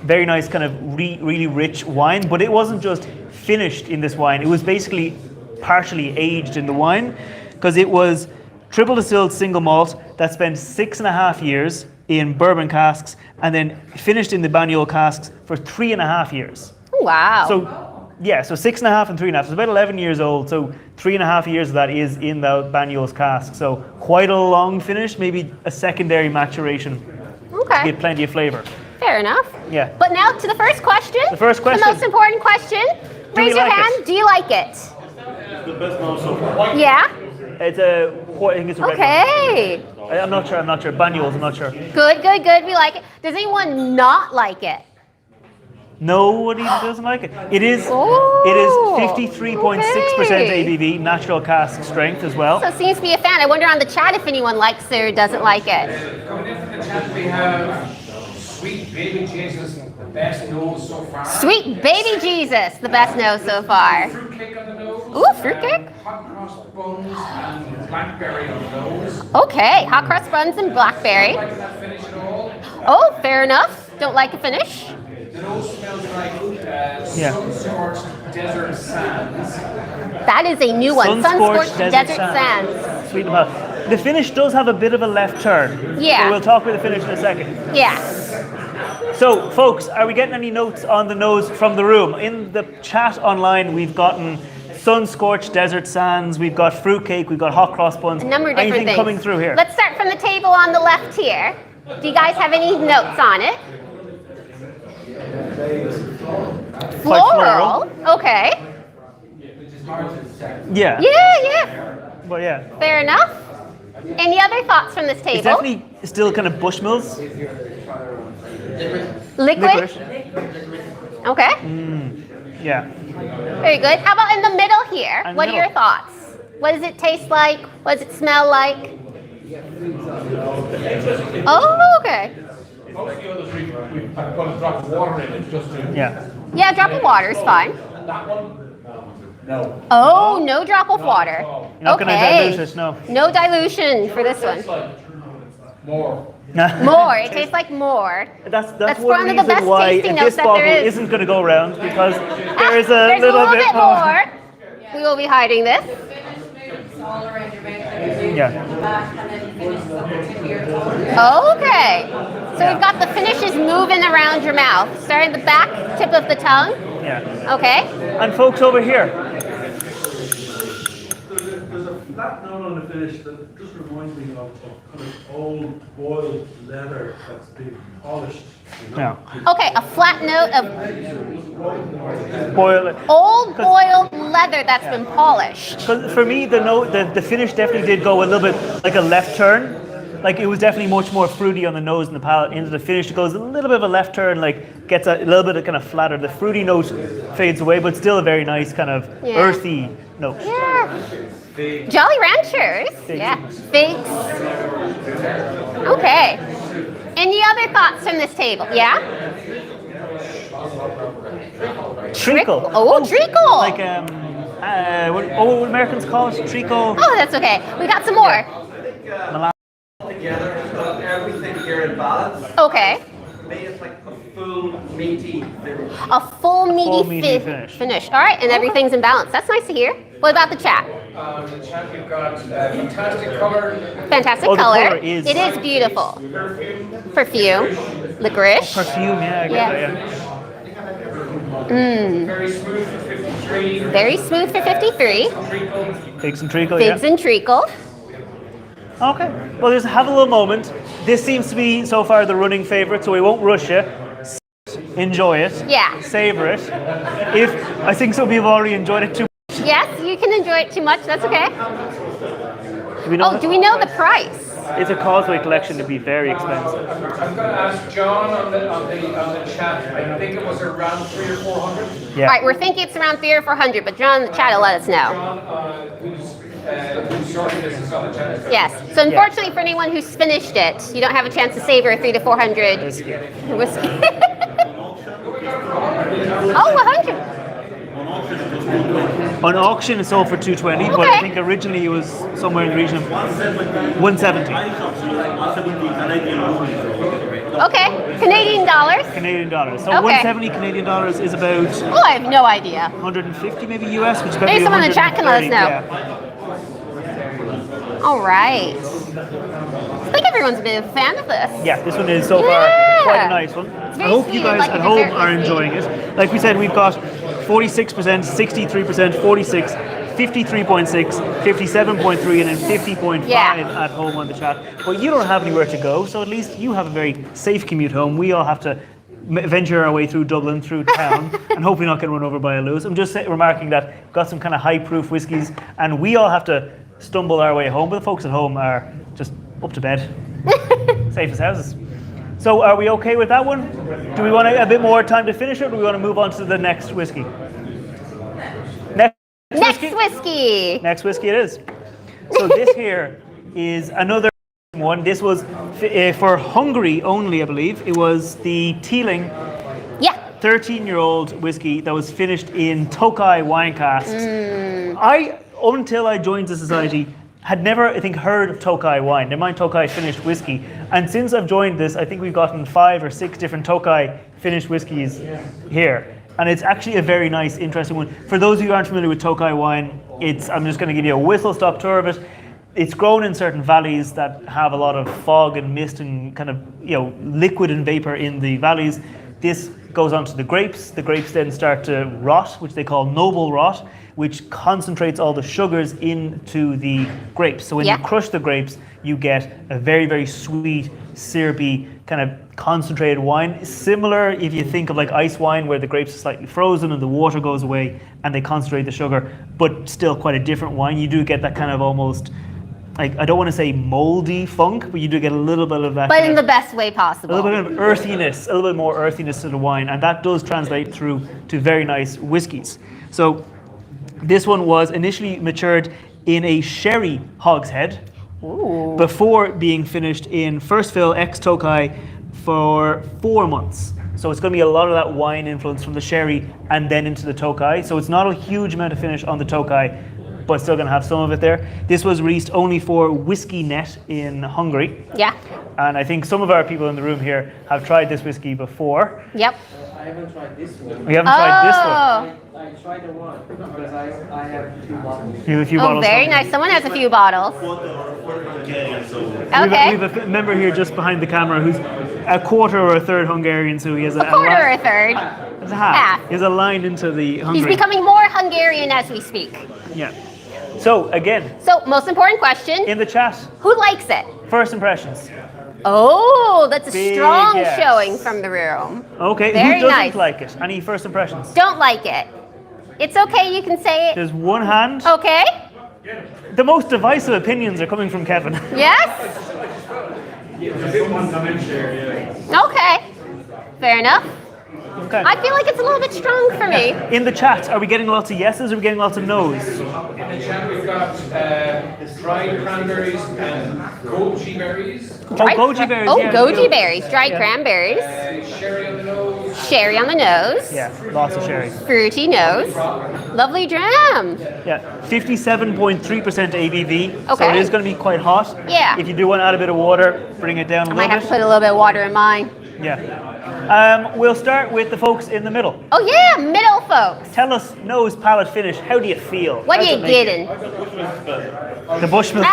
Speaker 1: very nice kind of really rich wine, but it wasn't just finished in this wine. It was basically partially aged in the wine because it was triple distilled single malt that spent 6.5 years in bourbon casks and then finished in the Banyul casks for 3.5 years.
Speaker 2: Wow.
Speaker 1: So yeah, so 6.5 and 3.5. So it's about 11 years old. So 3.5 years of that is in the Banyul's cask. So quite a long finish, maybe a secondary maturation.
Speaker 2: Okay.
Speaker 1: Get plenty of flavor.
Speaker 2: Fair enough.
Speaker 1: Yeah.
Speaker 2: But now to the first question.
Speaker 1: The first question.
Speaker 2: The most important question. Raise
Speaker 1: you
Speaker 2: your
Speaker 1: like
Speaker 2: hand.
Speaker 1: it?
Speaker 2: Do you like it?
Speaker 4: It's the best now so far.
Speaker 2: Yeah.
Speaker 1: It's a, I think it's a red
Speaker 2: Okay.
Speaker 1: wine. I'm not sure. Banyuls, I'm not sure.
Speaker 2: Good. We like it. Does anyone not like it?
Speaker 1: Nobody doesn't like it. It is
Speaker 2: Oh,
Speaker 1: 53.6% ABV, natural cask strength as well.
Speaker 2: So it seems to be a fan. I wonder on the chat if anyone likes it or doesn't like it.
Speaker 3: Coming in from the chat, we have Sweet Baby Jesus, the best nose so far.
Speaker 2: Sweet baby Jesus, the best nose so far.
Speaker 3: Fruitcake on the nose.
Speaker 2: Ooh, fruitcake.
Speaker 3: Hot cross buns and blackberry on the nose.
Speaker 2: Okay, hot cross buns and blackberry.
Speaker 3: Like that finish at all.
Speaker 2: Oh, fair enough. Don't like a finish.
Speaker 3: The nose smells like
Speaker 1: Yeah.
Speaker 3: sun-scorched desert sands.
Speaker 2: That is a new one.
Speaker 1: Sun-scorched
Speaker 2: Sun-scorched
Speaker 1: desert
Speaker 2: desert sands.
Speaker 1: Sweet and hot. The finish does have a bit of a left turn.
Speaker 2: Yeah.
Speaker 1: So we'll talk about the finish in a second.
Speaker 2: Yeah.
Speaker 1: So, folks, are we getting any notes on the nose from the room? In the chat online, we've gotten sun-scorched desert sands, we've got fruitcake, we've got hot cross buns.
Speaker 2: A number of different
Speaker 1: Anything
Speaker 2: things.
Speaker 1: coming through here?
Speaker 2: Let's start from the table on the left here. Do you guys have any notes on it? Floral. Okay.
Speaker 1: Yeah.
Speaker 2: Yeah.
Speaker 1: But yeah.
Speaker 2: Fair enough. Any other thoughts from this
Speaker 1: It's
Speaker 2: table?
Speaker 1: definitely still kind of Bushmills.
Speaker 2: Liquid. Okay.
Speaker 1: Yeah.
Speaker 2: Very good. How about in the middle here?
Speaker 1: And
Speaker 2: What are your
Speaker 1: middle.
Speaker 2: thoughts? What does it taste like? What does it smell like? Oh, okay.
Speaker 7: Most of the others we've put a drop of water in it just to.
Speaker 1: Yeah.
Speaker 2: Yeah, a drop of water is fine.
Speaker 7: That one? No.
Speaker 2: Oh, no drop of water.
Speaker 1: You're not going to dilute it, no.
Speaker 2: No dilution for this one.
Speaker 7: It's like more.
Speaker 2: More. It tastes like more.
Speaker 1: That's
Speaker 2: That's
Speaker 1: one
Speaker 2: one of the
Speaker 1: reason
Speaker 2: best
Speaker 1: why
Speaker 2: tasting
Speaker 1: this
Speaker 2: notes that
Speaker 1: bottle
Speaker 2: there is.
Speaker 1: isn't going to go around because there is
Speaker 2: There's
Speaker 1: a little bit more.
Speaker 2: We will be hiding this.
Speaker 6: It's all around your mouth.
Speaker 1: Yeah.
Speaker 6: the back, and then you finish on the tip of your tongue.
Speaker 2: Okay. So we've got the finishes moving around your mouth. Starting the back, tip of the tongue.
Speaker 1: Yeah.
Speaker 2: Okay.
Speaker 1: And folks over here.
Speaker 4: There's a flat note on the finish that just reminds me of kind of old boiled leather that's been polished. You know?
Speaker 1: Yeah.
Speaker 2: Okay, a flat note of
Speaker 1: Boil it.
Speaker 2: old boiled leather that's been polished.
Speaker 1: Because for me, the finish definitely did go a little bit like a left turn. Like it was definitely much more fruity on the nose and the palate. Into the finish, it goes a little bit of a left turn, like gets a little bit of kind of flatter. The fruity note fades away, but still a very nice kind of
Speaker 2: Yeah.
Speaker 1: earthy note.
Speaker 2: Yeah. Jolly Ranchers. Yeah. Figs. Okay. Any other thoughts from this table? Yeah?
Speaker 1: Treacle.
Speaker 2: Oh, treacle.
Speaker 1: Like what Americans call it? Treacle.
Speaker 2: Oh, that's okay. We got some more.
Speaker 9: Together, so everything here in balance.
Speaker 2: Okay.
Speaker 9: Made it like a full meaty finish.
Speaker 2: A full meaty,
Speaker 1: finish.
Speaker 2: finish. All right, and everything's in balance. That's nice to hear. What about the chat?
Speaker 3: The chat, we've got fantastic colour.
Speaker 2: Fantastic
Speaker 1: Oh, the
Speaker 2: color.
Speaker 1: color is-
Speaker 2: It is beautiful. Perfume. Licorice.
Speaker 1: Perfume, yeah, I get
Speaker 2: Yeah.
Speaker 1: that, yeah.
Speaker 3: Very smooth for 53.
Speaker 2: Very smooth for 53.
Speaker 3: Treacle.
Speaker 1: Figs and treacle,
Speaker 2: Figs
Speaker 1: yeah.
Speaker 2: and treacle.
Speaker 1: Okay. Well, just have a little moment. This seems to be so far the running favorite, so we won't rush it. Enjoy it.
Speaker 2: Yeah.
Speaker 1: Savor it. If I think some people already enjoyed it too.
Speaker 2: Yes, you can enjoy it too much. That's okay.
Speaker 1: Do we know?
Speaker 2: Oh, do we know the price?
Speaker 1: It's a Causeway collection to be very expensive.
Speaker 3: I'm going to ask John on the chat. I think it was around 300 or 400.
Speaker 1: Yeah.
Speaker 2: All right, we're thinking it's around 300 or 400, but John in the chat will let us know.
Speaker 3: John, who's sorting this is on the chat.
Speaker 2: Yes. So unfortunately, for anyone who's finished it, you don't have a chance to savor 300 to 400 whiskey. Oh, 100.
Speaker 1: On auction, it sold for 220, but I
Speaker 2: Okay.
Speaker 1: think originally it was somewhere in the region of 170
Speaker 2: Okay. Canadian dollars.
Speaker 1: Canadian dollars. So
Speaker 2: Okay.
Speaker 1: 170 Canadian dollars is about
Speaker 2: Oh, I have no idea.
Speaker 1: 150 maybe US, which is about
Speaker 2: Maybe someone in the chat can let us
Speaker 1: 130,
Speaker 2: know.
Speaker 1: yeah.
Speaker 2: All right. I think everyone's been a fan of this.
Speaker 1: Yeah, this one is so
Speaker 2: Yeah.
Speaker 1: far quite a nice one. I
Speaker 2: very
Speaker 1: hope
Speaker 2: sweet,
Speaker 1: you guys
Speaker 2: like a
Speaker 1: at home
Speaker 2: dessert
Speaker 1: are
Speaker 2: whiskey.
Speaker 1: enjoying it. Like we said, we've got 46%, 63%, 46, 53.6, 57.3, and then 50.5
Speaker 2: Yeah.
Speaker 1: at home on the chat. But you don't have anywhere to go, so at least you have a very safe commute home. We all have to venture our way through Dublin, through town, and hopefully not get run over by a Lewis. I'm just remarking that we've got some kind of high-proof whiskies, and we all have to stumble our way home, but the folks at home are just up to bed. Safe as houses. So are we okay with that one? Do we want a bit more time to finish it, or do we want to move on to the next whiskey?
Speaker 2: Next whiskey.
Speaker 1: Next whiskey it is. So this here is another one. This was for Hungary only, I believe. It was the Teeling
Speaker 2: Yeah.
Speaker 1: 13-year-old whiskey that was finished in Tokai wine casks. Until I joined the society, had never, I think, heard of Tokai wine. Never mind Tokai finished whiskey. And since I've joined this, I think we've gotten 5 or 6 different Tokai finished whiskeys here. And it's actually a very nice, interesting one. For those of you who aren't familiar with Tokai wine, I'm just going to give you a whistle-stop tour of it. It's grown in certain valleys that have a lot of fog and mist and kind of, liquid and vapor in the valleys. This goes on to the grapes. The grapes then start to rot, which they call noble rot, which concentrates all the sugars into the grapes. So when you crush the grapes, you get a very, very sweet, syrupy, kind of concentrated wine. Similar if you think of like ice wine, where the grapes are slightly frozen and the water goes away and they concentrate the sugar, but still quite a different wine. You do get that kind of almost, like, I don't want to say moldy funk, but you do get a little bit of that.
Speaker 2: But in the best way possible.
Speaker 1: A little bit of earthiness, a little bit more earthiness to the wine, and that does translate through to very nice whiskies. So this one was initially matured in a sherry hogshead before being finished in first fill ex Tokai for 4 months. So it's going to be a lot of that wine influence from the sherry and then into the Tokai. So it's not a huge amount of finish on the Tokai, but still going to have some of it there. This was released only for Whiskey Net in Hungary.
Speaker 2: Yeah.
Speaker 1: And I think some of our people in the room here have tried this whiskey before.
Speaker 2: Yep.
Speaker 5: I haven't tried this one.
Speaker 1: We haven't tried this one.
Speaker 2: Oh,
Speaker 5: I tried the one because I have 2 bottles.
Speaker 1: You have a few
Speaker 2: oh,
Speaker 1: bottles.
Speaker 2: very
Speaker 1: from-
Speaker 2: nice. Someone has a few bottles.
Speaker 1: We
Speaker 2: Okay.
Speaker 1: have a member here just behind the camera who's a quarter or a third Hungarian, so he has
Speaker 2: A quarter or a third.
Speaker 1: It's a half.
Speaker 2: Half.
Speaker 1: He has a line into the Hungary.
Speaker 2: He's becoming more Hungarian as we speak.
Speaker 1: Yeah. So again,
Speaker 2: So, most important question:
Speaker 1: in the chat,
Speaker 2: who likes it?
Speaker 1: first impressions.
Speaker 2: Oh, that's a
Speaker 1: Big
Speaker 2: strong
Speaker 1: yes.
Speaker 2: showing from the room.
Speaker 1: Okay,
Speaker 2: Very
Speaker 1: who doesn't
Speaker 2: nice.
Speaker 1: like it? Any first impressions?
Speaker 2: Don't like it. It's okay. You can say it.
Speaker 1: There's one hand.
Speaker 2: Okay.
Speaker 1: The most divisive opinions are coming from Kevin.
Speaker 2: Yes. Okay. Fair enough.
Speaker 1: Okay.
Speaker 2: I feel like it's a little bit strong for me.
Speaker 1: In the chat, are we getting lots of yeses or are we getting lots of no's?
Speaker 3: In the chat, we've got dried cranberries and goji berries,
Speaker 1: Goji berries.
Speaker 2: Oh,
Speaker 1: yeah,
Speaker 2: goji
Speaker 1: yeah.
Speaker 2: berries, dried cranberries,
Speaker 3: sherry on the nose.
Speaker 2: sherry on the nose,
Speaker 1: Yeah, lots of sherry.
Speaker 2: fruity nose, lovely dram.
Speaker 1: Yeah, 57.3% ABV. So
Speaker 2: Okay.
Speaker 1: it is going to be quite hot.
Speaker 2: Yeah.
Speaker 1: If you do want to add a bit of water, bring it down a
Speaker 2: I might
Speaker 1: little
Speaker 2: have to
Speaker 1: bit.
Speaker 2: put a little bit of water in mine.
Speaker 1: Yeah. We'll start with the folks in the middle.
Speaker 2: Oh yeah, middle folks.
Speaker 1: Tell us, nose, palate, finish. How do you feel?
Speaker 2: What are
Speaker 1: How's
Speaker 2: you
Speaker 1: it make
Speaker 2: getting?
Speaker 1: The Bushmill.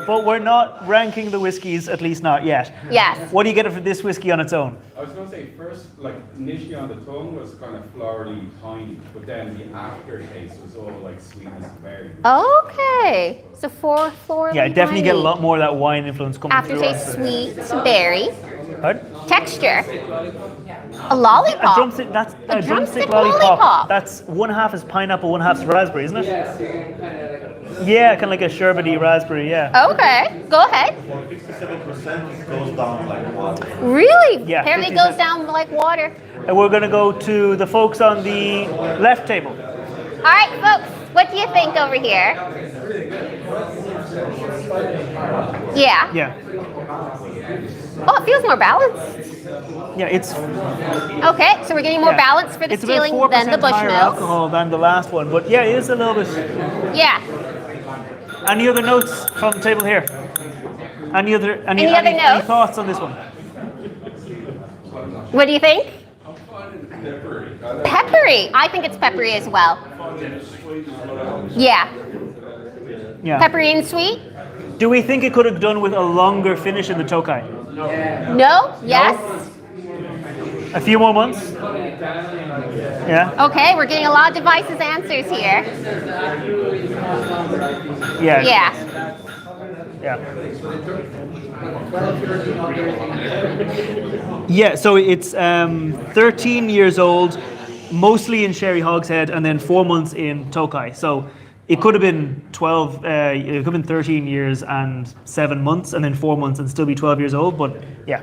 Speaker 1: But we're not ranking the whiskies, at least not yet.
Speaker 2: Yes.
Speaker 1: What do you get for this whiskey on its own?
Speaker 10: I was going to say first, like initially on the tongue was kind of florally piney, but then the aftertaste was all like sweetness and berry.
Speaker 2: Okay. So floral.
Speaker 1: Yeah, I definitely get a lot more of that wine influence coming through.
Speaker 2: Aftertaste sweet, berry,
Speaker 1: Pardon?
Speaker 2: texture. A
Speaker 1: A
Speaker 2: lollipop.
Speaker 1: drumstick, that's a
Speaker 2: drumstick
Speaker 1: lollipop.
Speaker 2: lollipop.
Speaker 1: That's one half is pineapple, one half is raspberry, isn't it?
Speaker 5: Yes, you can kind of like.
Speaker 1: Yeah, kind of like a sherbety raspberry, yeah.
Speaker 2: Okay, go ahead.
Speaker 11: 57% goes down like water.
Speaker 2: Really?
Speaker 1: Yeah,
Speaker 2: Apparently
Speaker 1: 57.
Speaker 2: goes down like water.
Speaker 1: And we're going to go to the folks on the left table.
Speaker 2: All right, folks, what do you think over here? Yeah.
Speaker 1: Yeah.
Speaker 2: Oh, it feels more balanced.
Speaker 1: Yeah, it's
Speaker 2: Okay, so we're getting more
Speaker 1: yeah.
Speaker 2: balance for the
Speaker 1: It's about
Speaker 2: stealing
Speaker 1: 4%
Speaker 2: than the
Speaker 1: higher
Speaker 2: Bushmills.
Speaker 1: alcohol than the last one, but yeah, it is a little bit.
Speaker 2: Yeah.
Speaker 1: Any other notes from the table here? Any other
Speaker 2: Any other
Speaker 1: any
Speaker 2: notes?
Speaker 1: thoughts on this one?
Speaker 2: What do you think?
Speaker 8: Peppery.
Speaker 2: Peppery. I think it's peppery as well. Yeah.
Speaker 1: Yeah.
Speaker 2: Peppery and sweet?
Speaker 1: Do we think it could have done with a longer finish in the Tokai?
Speaker 2: No? Yes?
Speaker 1: A few more months? Yeah.
Speaker 2: Okay, we're getting a lot of devices answers here.
Speaker 1: Yeah.
Speaker 2: Yeah.
Speaker 1: Yeah. Yeah, so it's 13 years old, mostly in Sherry Hogshead, and then 4 months in Tokai. So it could have been 12, it could have been 13 years and 7 months, and then 4 months and still be 12 years old. But yeah,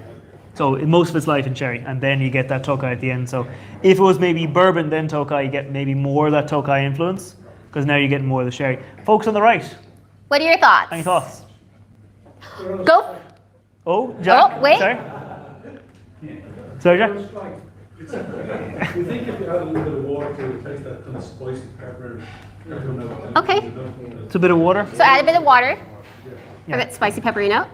Speaker 1: so most of its life in Sherry, and then you get that Tokai at the end. So if it was maybe bourbon, then Tokai, you get maybe more of that Tokai influence, because now you're getting more of the Sherry. Folks on the right,
Speaker 2: What are your thoughts?
Speaker 1: any thoughts?
Speaker 2: Go.
Speaker 1: Oh, Jack.
Speaker 2: Oh, wait.
Speaker 1: Sorry. Sorry, Jack.
Speaker 4: We think if you add a little bit of water to it, taste that kind of spicy pepper.
Speaker 2: Okay.
Speaker 1: It's a bit of water.
Speaker 2: So add a bit of water.
Speaker 1: Yeah.
Speaker 2: A bit spicy peppery note.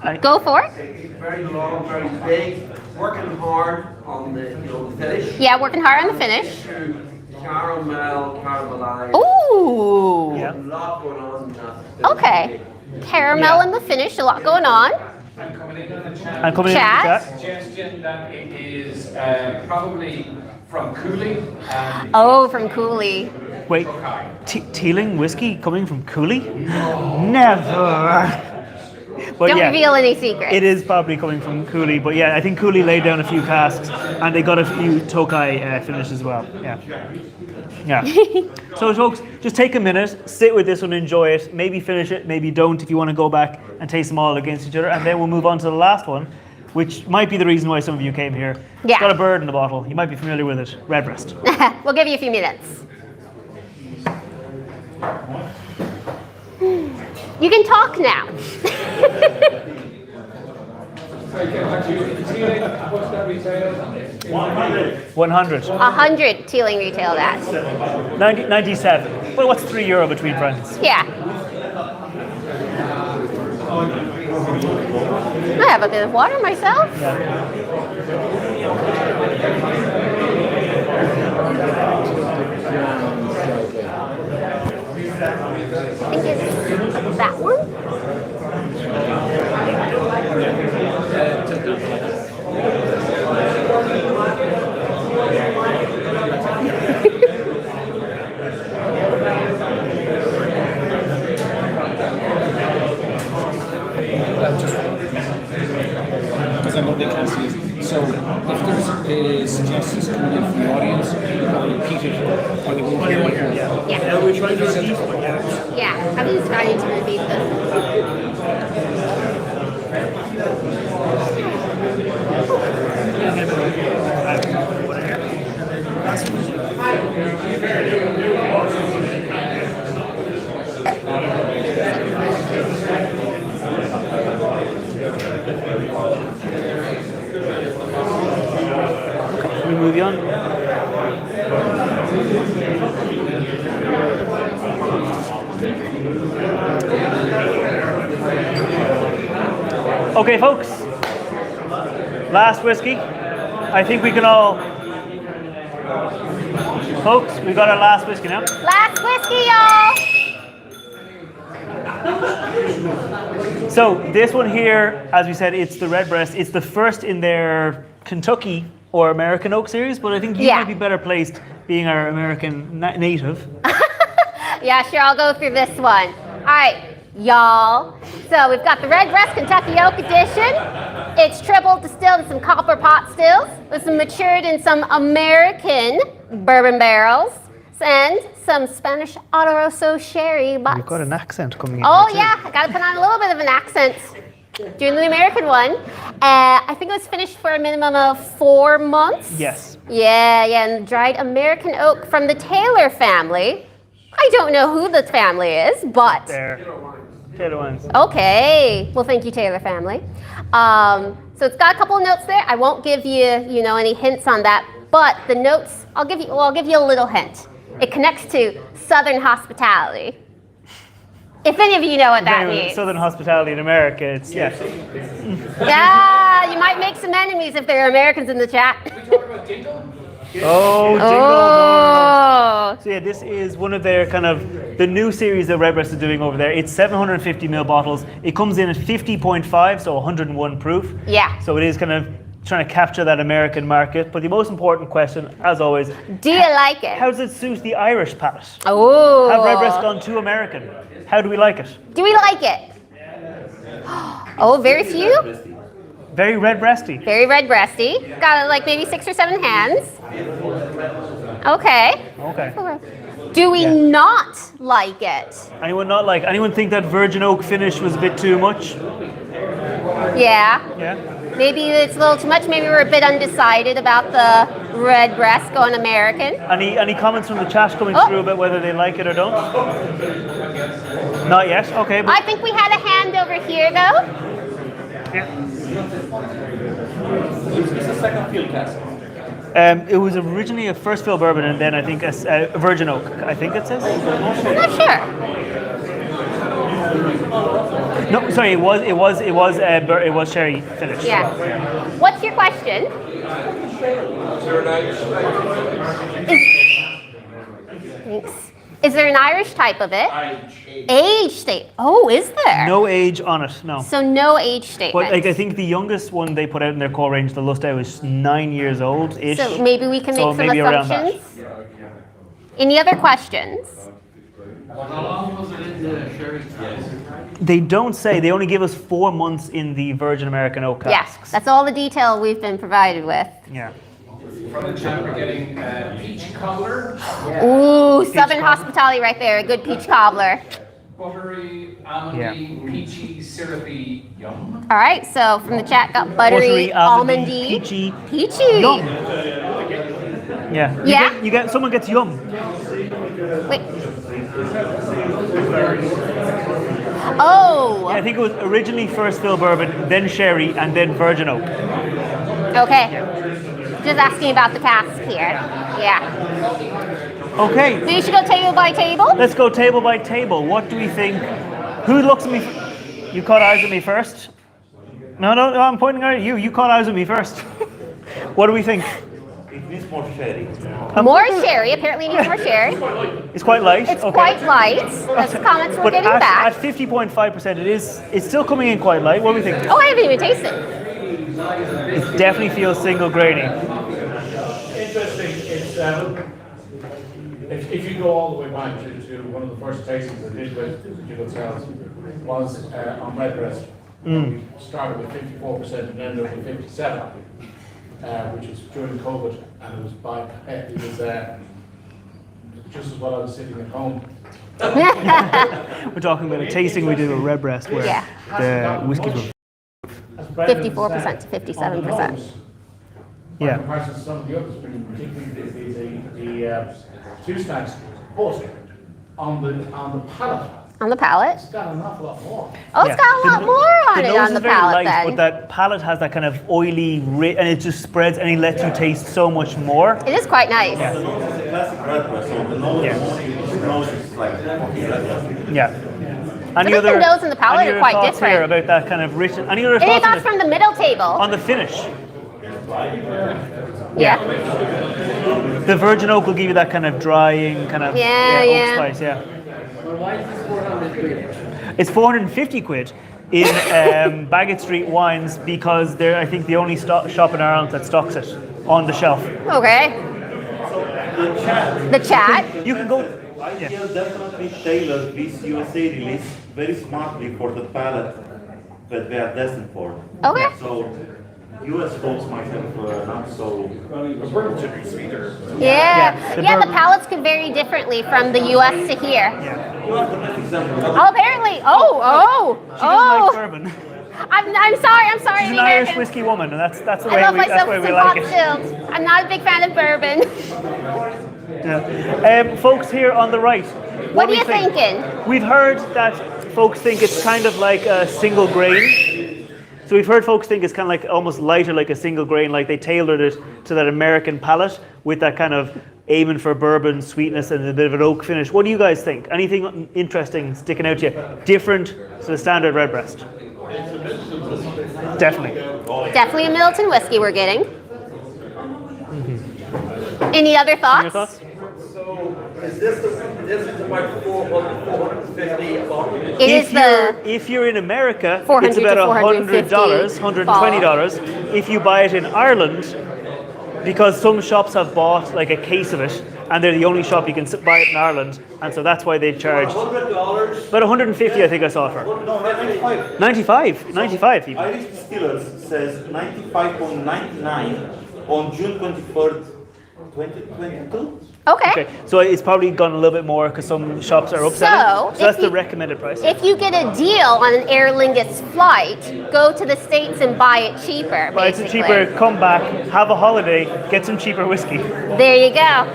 Speaker 1: I-
Speaker 2: Go for it.
Speaker 9: Very long, very big, working hard on the, the finish.
Speaker 2: Yeah, working hard on the finish.
Speaker 9: Caramel, caramelized.
Speaker 2: Ooh.
Speaker 1: Yeah.
Speaker 9: A lot going on in that.
Speaker 2: Okay. Caramel in the finish, a lot going on.
Speaker 3: I'm coming in on the chat.
Speaker 1: I'm coming
Speaker 2: Chat.
Speaker 1: in the chat.
Speaker 3: Suggestion that it is probably from Cooley and
Speaker 2: Oh, from Cooley.
Speaker 1: Wait, Teeling whiskey coming from Cooley? Never. But
Speaker 2: Don't
Speaker 1: yeah,
Speaker 2: reveal any secrets.
Speaker 1: it is probably coming from Cooley. But yeah, I think Cooley laid down a few casks, and they got a few Tokai finishes as well. Yeah. Yeah. So folks, just take a minute, sit with this one, enjoy it. Maybe finish it, maybe don't if you want to go back and taste them all against each other. And then we'll move on to the last one, which might be the reason why some of you came here.
Speaker 2: Yeah.
Speaker 1: It's got a bird in the bottle. You might be familiar with it. Redbreast.
Speaker 2: We'll give you a few minutes. You can talk now.
Speaker 3: what's that retail?
Speaker 1: 100.
Speaker 2: 100 Teeling retailed at.
Speaker 1: 97. Well, what's €3 between friends?
Speaker 2: Yeah. I have a bit of water myself. I think it's that one.
Speaker 7: Because I know they can't see it. So if there's suggestions coming in from the audience, I'll repeat it, or they won't hear what you're
Speaker 2: Yeah.
Speaker 4: Yeah, we try to repeat.
Speaker 2: Yeah, I've been trying to repeat this.
Speaker 1: We move you on. Okay, folks. Last whiskey. I think we can all. Folks, we got our last whiskey now.
Speaker 2: Last whiskey, y'all.
Speaker 1: So this one here, as we said, it's the Redbreast. It's the first in their Kentucky or American Oak series, but I think you might be better placed being our American native.
Speaker 2: Yeah, sure, I'll go through this one. All right, y'all. So we've got the Redbreast Kentucky Oak Edition. It's triple distilled in some copper pot stills. It's matured in some American bourbon barrels and some Spanish Oloroso sherry butts.
Speaker 1: You've got an accent coming in.
Speaker 2: Oh yeah, I got to put on a little bit of an accent during the American one. I think it was finished for a minimum of 4 months.
Speaker 1: Yes.
Speaker 2: Yeah, and dried American oak from the Taylor family. I don't know who the family is, but
Speaker 1: There. Taylor wines.
Speaker 2: okay. Well, thank you, Taylor family. So it's got a couple of notes there. I won't give you, any hints on that, but the notes, I'll give you a little hint. It connects to Southern hospitality. If any of you know what that means.
Speaker 1: Southern hospitality in America, it's
Speaker 2: Yeah, you might make some enemies if there are Americans in the chat.
Speaker 1: Oh, jingle.
Speaker 2: Oh.
Speaker 1: So yeah, this is one of their kind of the new series that Redbreast is doing over there. It's 750ml bottles. It comes in at 50.5, so 101 proof.
Speaker 2: Yeah.
Speaker 1: So it is kind of trying to capture that American market. But the most important question, as always,
Speaker 2: Do you like it?
Speaker 1: how does it suit the Irish palate?
Speaker 2: Oh.
Speaker 1: Have Redbreast gone too American? How do we like it?
Speaker 2: Do we like it? Oh, very few.
Speaker 1: Very Redbreasty.
Speaker 2: Very Redbreasty. Got like maybe 6 or 7 hands. Okay.
Speaker 1: Okay.
Speaker 2: Do we not like it?
Speaker 1: Anyone not like? Anyone think that virgin oak finish was a bit too much?
Speaker 2: Yeah.
Speaker 1: Yeah.
Speaker 2: Maybe it's a little too much. Maybe we're a bit undecided about the Redbreast going American.
Speaker 1: Any comments from the chat coming through about whether they like it or don't? Not yet. Okay. But
Speaker 2: I think we had a hand over here though.
Speaker 7: It's a second field cast.
Speaker 1: It was originally a first fill bourbon and then I think a virgin oak. I think it says.
Speaker 2: I'm not sure.
Speaker 1: No, sorry. It was sherry finished.
Speaker 2: Yeah. What's your question? Thanks. Is there an Irish type of it? Age state. Oh, is there?
Speaker 1: No age on it. No.
Speaker 2: So no age statement.
Speaker 1: But I think the youngest one they put out in their core range, the Lust Out, was 9 years old ish.
Speaker 2: So maybe we can make some
Speaker 1: maybe around that.
Speaker 2: assumptions. Any other questions?
Speaker 9: How long was it in the sherry?
Speaker 1: They don't say. They only give us 4 months in the Virgin American Oak casks.
Speaker 2: Yes, that's all the detail we've been provided with.
Speaker 1: Yeah.
Speaker 3: From the chat, we're getting peach cobbler,
Speaker 2: Ooh, Southern hospitality right there. A good peach cobbler.
Speaker 3: buttery, almondy, peachy, syrupy, yum.
Speaker 2: All right, so from the chat got buttery, almondy,
Speaker 1: peachy.
Speaker 2: peachy.
Speaker 1: Yum. Yeah.
Speaker 2: Yeah?
Speaker 1: You get someone gets yum.
Speaker 2: Wait. Oh.
Speaker 1: Yeah, I think it was originally first fill bourbon, then sherry, and then virgin oak.
Speaker 2: Okay. Just asking about the cask here. Yeah.
Speaker 1: Okay.
Speaker 2: So you should go table by table?
Speaker 1: Let's go table by table. What do we think? Who looks at me? You caught eyes at me first. No, I'm pointing out at you. You call out at me first. What do we think?
Speaker 11: It needs more sherry.
Speaker 2: More sherry. Apparently, needs more sherry.
Speaker 1: It's quite light.
Speaker 2: It's quite light. That's the comments we're
Speaker 1: But
Speaker 2: getting back.
Speaker 1: at 50.5%, it's still coming in quite light. What do we think?
Speaker 2: Oh, I haven't even tasted.
Speaker 1: It definitely feels single grainy.
Speaker 3: Interesting, it's, if you go all the way back to one of the first tastings I did with Jiggle Tales was on Redbreast. We started with 54% and ended up with 57%, which was during COVID, and it was just as well I was sitting at home.
Speaker 1: We're talking about a tasting we did with Redbreast where the whiskey was
Speaker 2: 54% to 57%.
Speaker 1: Yeah.
Speaker 3: In comparison to some of the others, particularly the two snacks, but on the palate,
Speaker 2: On the palate.
Speaker 3: it's got an awful lot more.
Speaker 2: Oh, it's got a lot more on
Speaker 1: The
Speaker 2: it
Speaker 1: nose
Speaker 2: on
Speaker 1: is
Speaker 2: the
Speaker 1: very
Speaker 2: palate
Speaker 1: light,
Speaker 2: then.
Speaker 1: but that palate has that kind of oily, and it just spreads and it lets you taste so much more.
Speaker 2: It is quite nice.
Speaker 11: The nose is a classic Redbreast, so the nose is like
Speaker 1: Yeah.
Speaker 2: I think the nose and the palate are quite
Speaker 1: thoughts here
Speaker 2: different.
Speaker 1: about that kind of rich? Any other
Speaker 2: Any
Speaker 1: thoughts
Speaker 2: thoughts from the middle table?
Speaker 1: on the finish?
Speaker 2: Yeah.
Speaker 1: The virgin oak will give you that kind of drying, kind of oak spice. Yeah.
Speaker 5: But why is this 400 quid?
Speaker 1: It's 450 quid in Bagot Street Wines because they're, I think, the only shop in Ireland that stocks it on the shelf.
Speaker 2: Okay. The chat.
Speaker 1: You can go.
Speaker 11: IGL definitely tailored this USA release very smartly for the palate that they are destined for.
Speaker 2: Okay.
Speaker 11: So US folks might have not so.
Speaker 2: Yeah.
Speaker 1: the
Speaker 2: Yeah, the
Speaker 1: bourbon.
Speaker 2: palates could vary differently from the US to here.
Speaker 11: You have the best example.
Speaker 2: Oh, apparently.
Speaker 1: She doesn't like bourbon.
Speaker 2: I'm sorry.
Speaker 1: She's an
Speaker 2: the
Speaker 1: Irish
Speaker 2: American-
Speaker 1: whiskey woman, and that's the
Speaker 2: I
Speaker 1: way
Speaker 2: love
Speaker 1: we
Speaker 2: myself
Speaker 1: like
Speaker 2: some
Speaker 1: it.
Speaker 2: cocktails. I'm not a big fan of bourbon.
Speaker 1: Yeah. Folks here on the right.
Speaker 2: What
Speaker 1: do
Speaker 2: are you
Speaker 1: we think?
Speaker 2: thinking?
Speaker 1: We've heard that folks think it's kind of like a single grain. So we've heard folks think it's kind of like almost lighter, like a single grain, like they tailored it to that American palate with that kind of aiming for bourbon sweetness and a bit of an oak finish. What do you guys think? Anything interesting sticking out to you? Different to the standard Redbreast? Definitely.
Speaker 2: Definitely a Middleton whiskey we're getting. Any other thoughts?
Speaker 1: Your thoughts?
Speaker 9: So, is this about 450 a bottle?
Speaker 2: It is
Speaker 1: If you're in America,
Speaker 2: 400
Speaker 1: it's about
Speaker 2: to
Speaker 1: $100, $120. If you buy it in Ireland, because some shops have bought like a case of it, and they're the only shop you can buy it in Ireland, and so that's why they charge
Speaker 9: $100.
Speaker 1: about 150. I think I saw it for.
Speaker 11: No, 95.
Speaker 1: 95 even.
Speaker 11: Irish Distillers says 95.99 on June 23rd, 2022.
Speaker 2: Okay.
Speaker 1: So it's probably gone a little bit more because some shops are upselling.
Speaker 2: So,
Speaker 1: So that's
Speaker 2: if
Speaker 1: the
Speaker 2: you-
Speaker 1: recommended price.
Speaker 2: If you get a deal on an Aer Lingus flight, go to the States and buy it cheaper,
Speaker 1: Buy it
Speaker 2: basically.
Speaker 1: cheaper, come back, have a holiday, get some cheaper whiskey.
Speaker 2: There you go.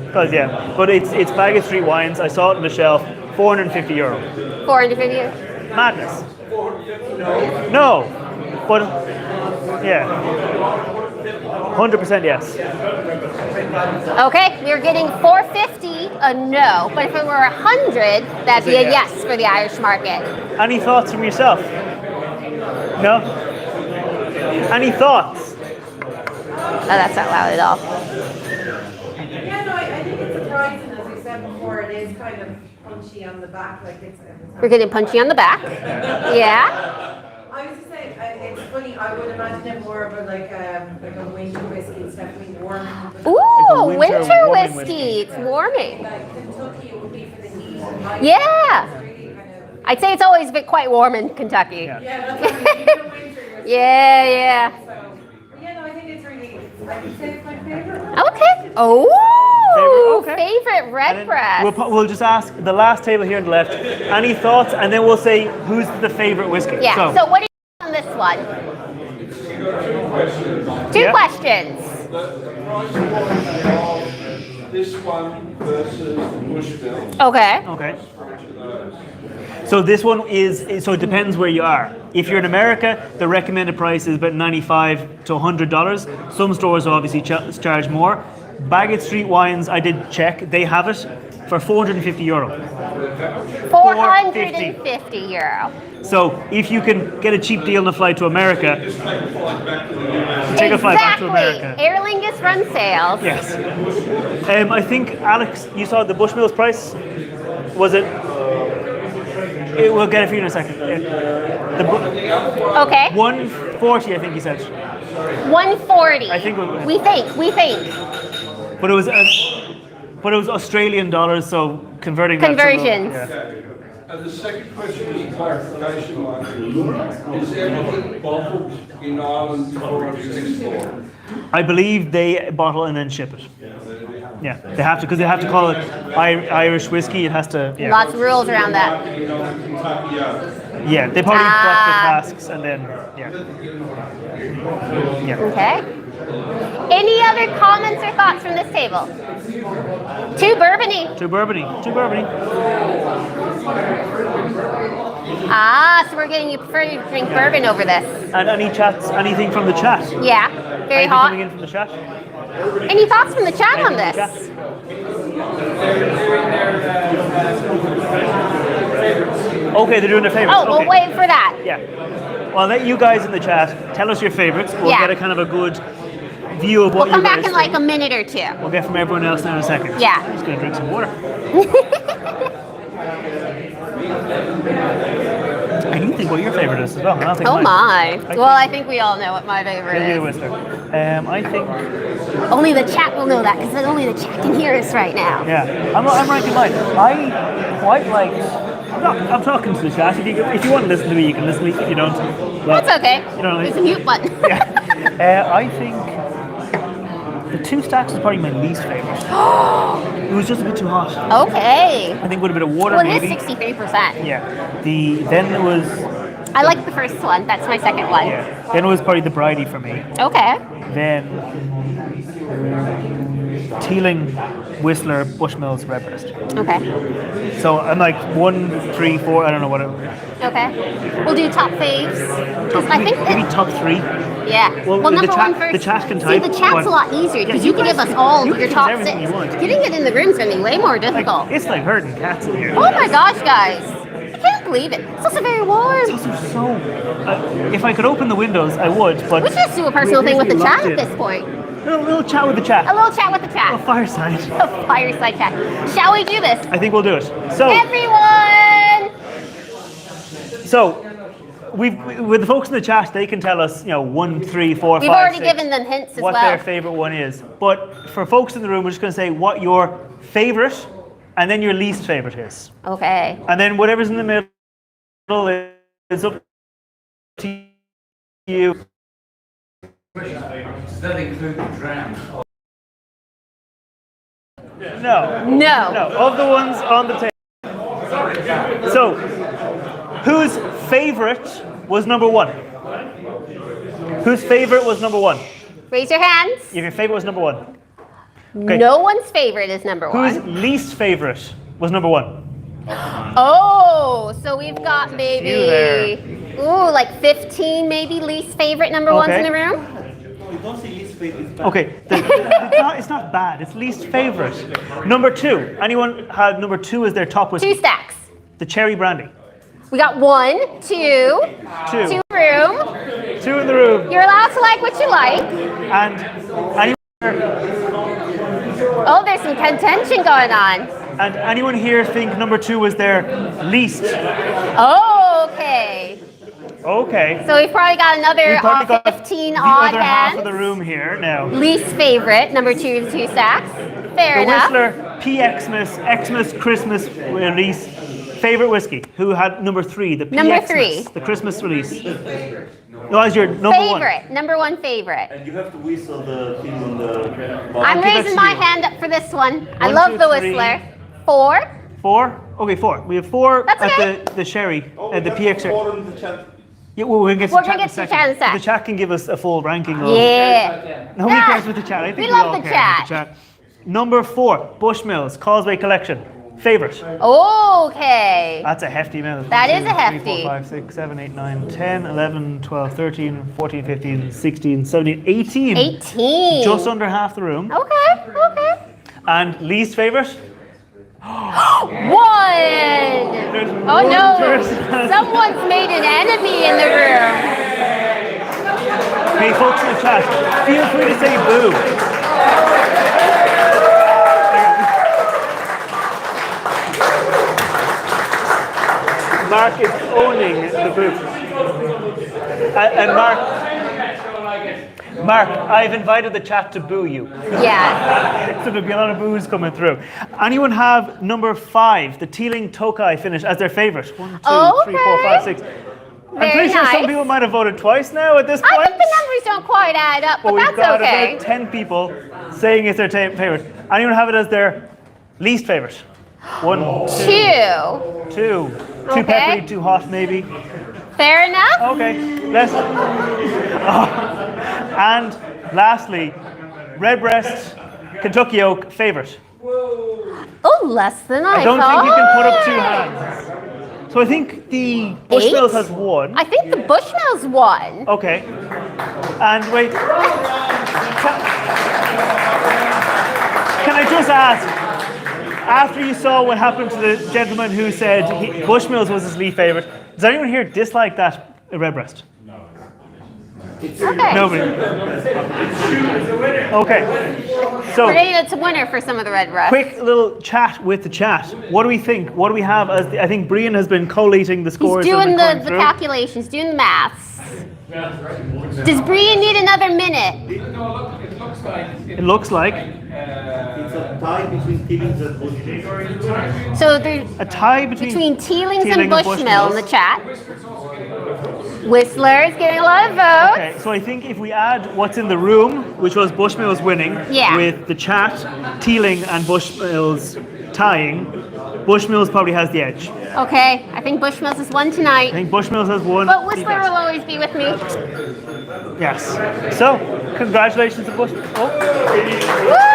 Speaker 1: Because but it's Bagot Street Wines. I saw it on the shelf, €450.
Speaker 2: 450.
Speaker 1: Madness. No, but yeah, 100% yes.
Speaker 2: Okay, we're getting 450 a no, but if it were 100, that'd be a yes for the Irish market.
Speaker 1: Any thoughts from yourself? No? Any thoughts?
Speaker 2: Oh, that's not loud at all.
Speaker 6: Yeah, no, I think it's surprising, as we said before, it is kind of punchy on the back, like it's.
Speaker 2: We're getting punchy on the back. Yeah.
Speaker 6: I was just saying, it's funny, I would imagine it more of a like a winter whiskey, it's definitely warm.
Speaker 2: Ooh,
Speaker 1: winter
Speaker 2: winter
Speaker 1: warming
Speaker 2: whiskey. It's warming.
Speaker 6: Like Kentucky, it would be for the heat.
Speaker 2: Yeah.
Speaker 6: It's really kind of,
Speaker 2: I'd say it's always been quite warm in Kentucky.
Speaker 1: Yeah.
Speaker 6: yeah, that's what I mean, winter whiskey.
Speaker 2: Yeah.
Speaker 6: So, yeah, no, I think it's really, I would say it's my favorite.
Speaker 2: Okay. Oh,
Speaker 1: Okay.
Speaker 2: favorite Redbreast.
Speaker 1: We'll just ask the last table here on the left. Any thoughts, and then we'll say who's the favorite whiskey.
Speaker 2: Yeah. So what do you on this one? Two
Speaker 1: Yeah.
Speaker 2: questions.
Speaker 8: This one versus Bushville.
Speaker 2: Okay.
Speaker 1: Okay. So this one so it depends where you are. If you're in America, the recommended price is about $95 to $100. Some stores will obviously charge more. Bagot Street Wines, I did check. They have it for €450.
Speaker 2: 450 euro.
Speaker 1: So if you can get a cheap deal on a flight to America, take a flight back to America.
Speaker 2: Aer Lingus run sales.
Speaker 1: Yes. I think, Alex, you saw the Bushmills price? Was it? We'll get it for you in a second.
Speaker 2: Okay.
Speaker 1: 140, I think he said.
Speaker 2: 140.
Speaker 1: I think
Speaker 2: we think.
Speaker 1: But it was Australian dollars, so converting that to
Speaker 2: Conversions.
Speaker 8: And the second question is clarification on is everything bottled in Ireland before it's exported?
Speaker 1: I believe they bottle and then ship it. Yeah, they have to, because they have to call it Irish whiskey. It has to. Yeah.
Speaker 2: Lots of rules around that.
Speaker 1: Yeah, they probably bought the casks and then yeah.
Speaker 2: Okay. Any other comments or thoughts from this table? Too bourbony.
Speaker 1: Too bourbony.
Speaker 2: So we're getting you prefer to drink bourbon over this.
Speaker 1: And anything from the chat?
Speaker 2: Yeah, very
Speaker 1: anything
Speaker 2: hot.
Speaker 1: coming in from the chat?
Speaker 2: Any thoughts from the chat on this?
Speaker 1: Okay, they're doing their favorites.
Speaker 2: Oh, we'll wait for that.
Speaker 1: Yeah. Well, I'll let you guys in the chat tell us your favorites. We'll get a kind of a good view of what
Speaker 2: We'll come
Speaker 1: you guys
Speaker 2: back in like a minute or two.
Speaker 1: We'll get from everyone else now in a second.
Speaker 2: Yeah.
Speaker 1: I'm just going to drink some water. I do think what your favorite is as well. I'll think
Speaker 2: Oh
Speaker 1: mine.
Speaker 2: my. Well, I think we all know what my favorite
Speaker 1: Maybe
Speaker 2: is.
Speaker 1: the Whistler. I think.
Speaker 2: Only the chat will know that because only the chat can hear us right now.
Speaker 1: Yeah, I'm ranking mine. I quite like. I'm talking to the chat. If you want to listen to me, you can listen to me. If you don't, well,
Speaker 2: That's okay.
Speaker 1: You know what I mean?
Speaker 2: There's a mute button.
Speaker 1: I think the two stacks is probably my least favorite. It was just a bit too hot.
Speaker 2: Okay.
Speaker 1: I think with a bit of water,
Speaker 2: Well, it
Speaker 1: maybe.
Speaker 2: is 63%.
Speaker 1: Yeah. Then it was.
Speaker 2: I like the first one. That's my second one.
Speaker 1: Yeah. Then it was probably the Bridie for me.
Speaker 2: Okay.
Speaker 1: Then Teeling, Whistler, Bushmills, Redbreast.
Speaker 2: Okay.
Speaker 1: So I'm like 1, 3, 4. I don't know what it.
Speaker 2: Okay. We'll do top faves. 'Cause I think
Speaker 1: maybe top 3.
Speaker 2: Yeah.
Speaker 1: Well,
Speaker 2: Well,
Speaker 1: the
Speaker 2: number
Speaker 1: chat-
Speaker 2: one first.
Speaker 1: the chat can
Speaker 2: See,
Speaker 1: type,
Speaker 2: the chat's
Speaker 1: but-
Speaker 2: a lot easier because
Speaker 1: Yeah,
Speaker 2: you can
Speaker 1: you
Speaker 2: give us
Speaker 1: guys-
Speaker 2: all
Speaker 1: you
Speaker 2: your
Speaker 1: can
Speaker 2: top
Speaker 1: choose everything
Speaker 2: 6.
Speaker 1: you want.
Speaker 2: Getting it in the room's going to be way more difficult.
Speaker 1: It's like herding cats in here.
Speaker 2: Oh my gosh, guys. I can't believe it. It's also very warm.
Speaker 1: It's also so. If I could open the windows, I would, but.
Speaker 2: We should just do a personal
Speaker 1: we're
Speaker 2: thing with the
Speaker 1: usually
Speaker 2: chat
Speaker 1: locked
Speaker 2: at
Speaker 1: in.
Speaker 2: this point.
Speaker 1: A little chat with the chat.
Speaker 2: A little chat with the
Speaker 1: A
Speaker 2: chat.
Speaker 1: fireside.
Speaker 2: A fireside chat. Shall we do this?
Speaker 1: I think we'll do it. So,
Speaker 2: Everyone!
Speaker 1: with the folks in the chat, they can tell us, 1, 3, 4,
Speaker 2: We've
Speaker 1: 5,
Speaker 2: already
Speaker 1: 6,
Speaker 2: given them hints as
Speaker 1: what
Speaker 2: well.
Speaker 1: their favorite one is. But for folks in the room, we're just going to say what your favorite and then your least favorite is.
Speaker 2: Okay.
Speaker 1: And then whatever's in the middle is up to you.
Speaker 12: Does that include the dram?
Speaker 1: No, of the ones on the table. So, whose favorite was number 1? Whose favorite was number 1?
Speaker 2: Raise your hands.
Speaker 1: If your favorite was number 1. Okay.
Speaker 2: No one's favorite is number
Speaker 1: Whose
Speaker 2: 1.
Speaker 1: least favorite was number 1?
Speaker 2: Oh, so we've got maybe,
Speaker 1: You there.
Speaker 2: like 15 maybe least favorite number ones in the room?
Speaker 11: You don't say least favorite, it's bad.
Speaker 1: Okay, it's not bad, it's least favorite. Number 2, anyone had number 2 as their top whiskey?
Speaker 2: 2 stacks.
Speaker 1: The cherry brandy.
Speaker 2: We got 1, 2,
Speaker 1: 2.
Speaker 2: 2 room.
Speaker 1: 2 in the room.
Speaker 2: You're allowed to like what you like.
Speaker 1: And anyone,
Speaker 2: Oh, there's some contention going on.
Speaker 1: and anyone here think number 2 was their least?
Speaker 2: Oh, okay.
Speaker 1: Okay.
Speaker 2: So we've probably got another
Speaker 1: We've probably got
Speaker 2: 15
Speaker 1: the
Speaker 2: odd
Speaker 1: other half
Speaker 2: hands.
Speaker 1: of the room here now.
Speaker 2: Least favorite, number 2 stacks. Fair
Speaker 1: The
Speaker 2: enough.
Speaker 1: Whistler Xmas Christmas release favorite whiskey. Who had number 3? The
Speaker 2: Number
Speaker 1: Xmas,
Speaker 2: 3.
Speaker 1: the Christmas release. No, as your number 1.
Speaker 2: Favorite, number 1 favorite.
Speaker 11: And you have to whistle the thing on the bottom.
Speaker 2: I'm
Speaker 1: give that
Speaker 2: raising
Speaker 1: to
Speaker 2: my
Speaker 1: you.
Speaker 2: hand up for this one. I
Speaker 1: 1,
Speaker 2: love
Speaker 1: 2,
Speaker 2: the
Speaker 1: 3.
Speaker 2: Whistler. 4.
Speaker 1: 4? Okay, 4. We have 4
Speaker 2: That's
Speaker 1: at
Speaker 2: okay.
Speaker 1: the sherry,
Speaker 11: Oh,
Speaker 1: at the PX.
Speaker 11: in the chat.
Speaker 1: Yeah, well, we're going to
Speaker 2: We're
Speaker 1: get to
Speaker 2: gonna
Speaker 1: the
Speaker 2: get to
Speaker 1: chat
Speaker 2: chat
Speaker 1: in
Speaker 2: in a sec.
Speaker 1: The chat can give us a full ranking of.
Speaker 2: Yeah.
Speaker 1: Nobody
Speaker 2: Ah,
Speaker 1: cares with the chat. I think
Speaker 2: we
Speaker 1: we
Speaker 2: love
Speaker 1: all
Speaker 2: the
Speaker 1: care
Speaker 2: chat.
Speaker 1: about the chat. Number 4, Bushmills Causeway Collection. Favorite.
Speaker 2: Okay.
Speaker 1: That's a hefty amount.
Speaker 2: That is a
Speaker 1: 2, 3,
Speaker 2: hefty.
Speaker 1: 4, 5, 6, 7, 8, 9, 10, 11, 12, 13, 14, 15, 16, 17, 18.
Speaker 2: 18.
Speaker 1: Just under half the room.
Speaker 2: Okay, okay.
Speaker 1: And least favorite?
Speaker 2: 1! Oh no! Someone's made an enemy in the room.
Speaker 1: Hey, folks in the chat, feel free to say boo. Mark is owning the booth. And Mark, I've invited the chat to boo you.
Speaker 2: Yeah.
Speaker 1: So there'll be a lot of boos coming through. Anyone have number 5, the Teeling Tokai finish, as their favorite? 1, 2, 3, 4, 5, 6. I'm pretty sure some people might have voted twice now at this point.
Speaker 2: I think the numbers don't quite add up, but
Speaker 1: We've
Speaker 2: that's
Speaker 1: got
Speaker 2: okay.
Speaker 1: about 10 people saying it's their favorite. Anyone have it as their least favorite? 1, 2. 2. Too
Speaker 2: Okay.
Speaker 1: peppery, too hot, maybe.
Speaker 2: Fair enough.
Speaker 1: Okay. And lastly, Redbreast, Kentucky Oak, favorite.
Speaker 2: Oh, less than I
Speaker 1: don't
Speaker 2: thought.
Speaker 1: think you can put up 2 hands. So I think the Bushmills has won.
Speaker 2: I think the Bushmills won.
Speaker 1: Okay. And wait. Can I just ask, after you saw what happened to the gentleman who said Bushmills was his least favorite, does anyone here dislike that Redbreast?
Speaker 2: Okay.
Speaker 1: Nobody. Okay. So,
Speaker 2: It's a winner for some of the red breasts.
Speaker 1: quick little chat with the chat. What do we think? What do we have as I think Brian has been collating the
Speaker 2: He's
Speaker 1: scores.
Speaker 2: doing
Speaker 1: as
Speaker 2: the calculations, doing the maths. Does Brian need another minute?
Speaker 1: It looks like
Speaker 11: It's a tie between Teelings and Bushmills.
Speaker 2: So there's
Speaker 1: a tie between
Speaker 2: Teelings
Speaker 1: Teeling
Speaker 2: and Bushmill
Speaker 1: Bushmills.
Speaker 2: in the chat. Whistler's getting a lot of votes.
Speaker 1: Okay, so I think if we add what's in the room, which was Bushmills winning,
Speaker 2: Yeah.
Speaker 1: with the chat, Teeling and Bushmills tying, Bushmills probably has the edge.
Speaker 2: Okay, I think Bushmills has won
Speaker 1: I
Speaker 2: tonight.
Speaker 1: think Bushmills has won.
Speaker 2: But Whistler will always be with me.
Speaker 1: Yes. So, congratulations to Bushmills. Oh.
Speaker 2: Woo!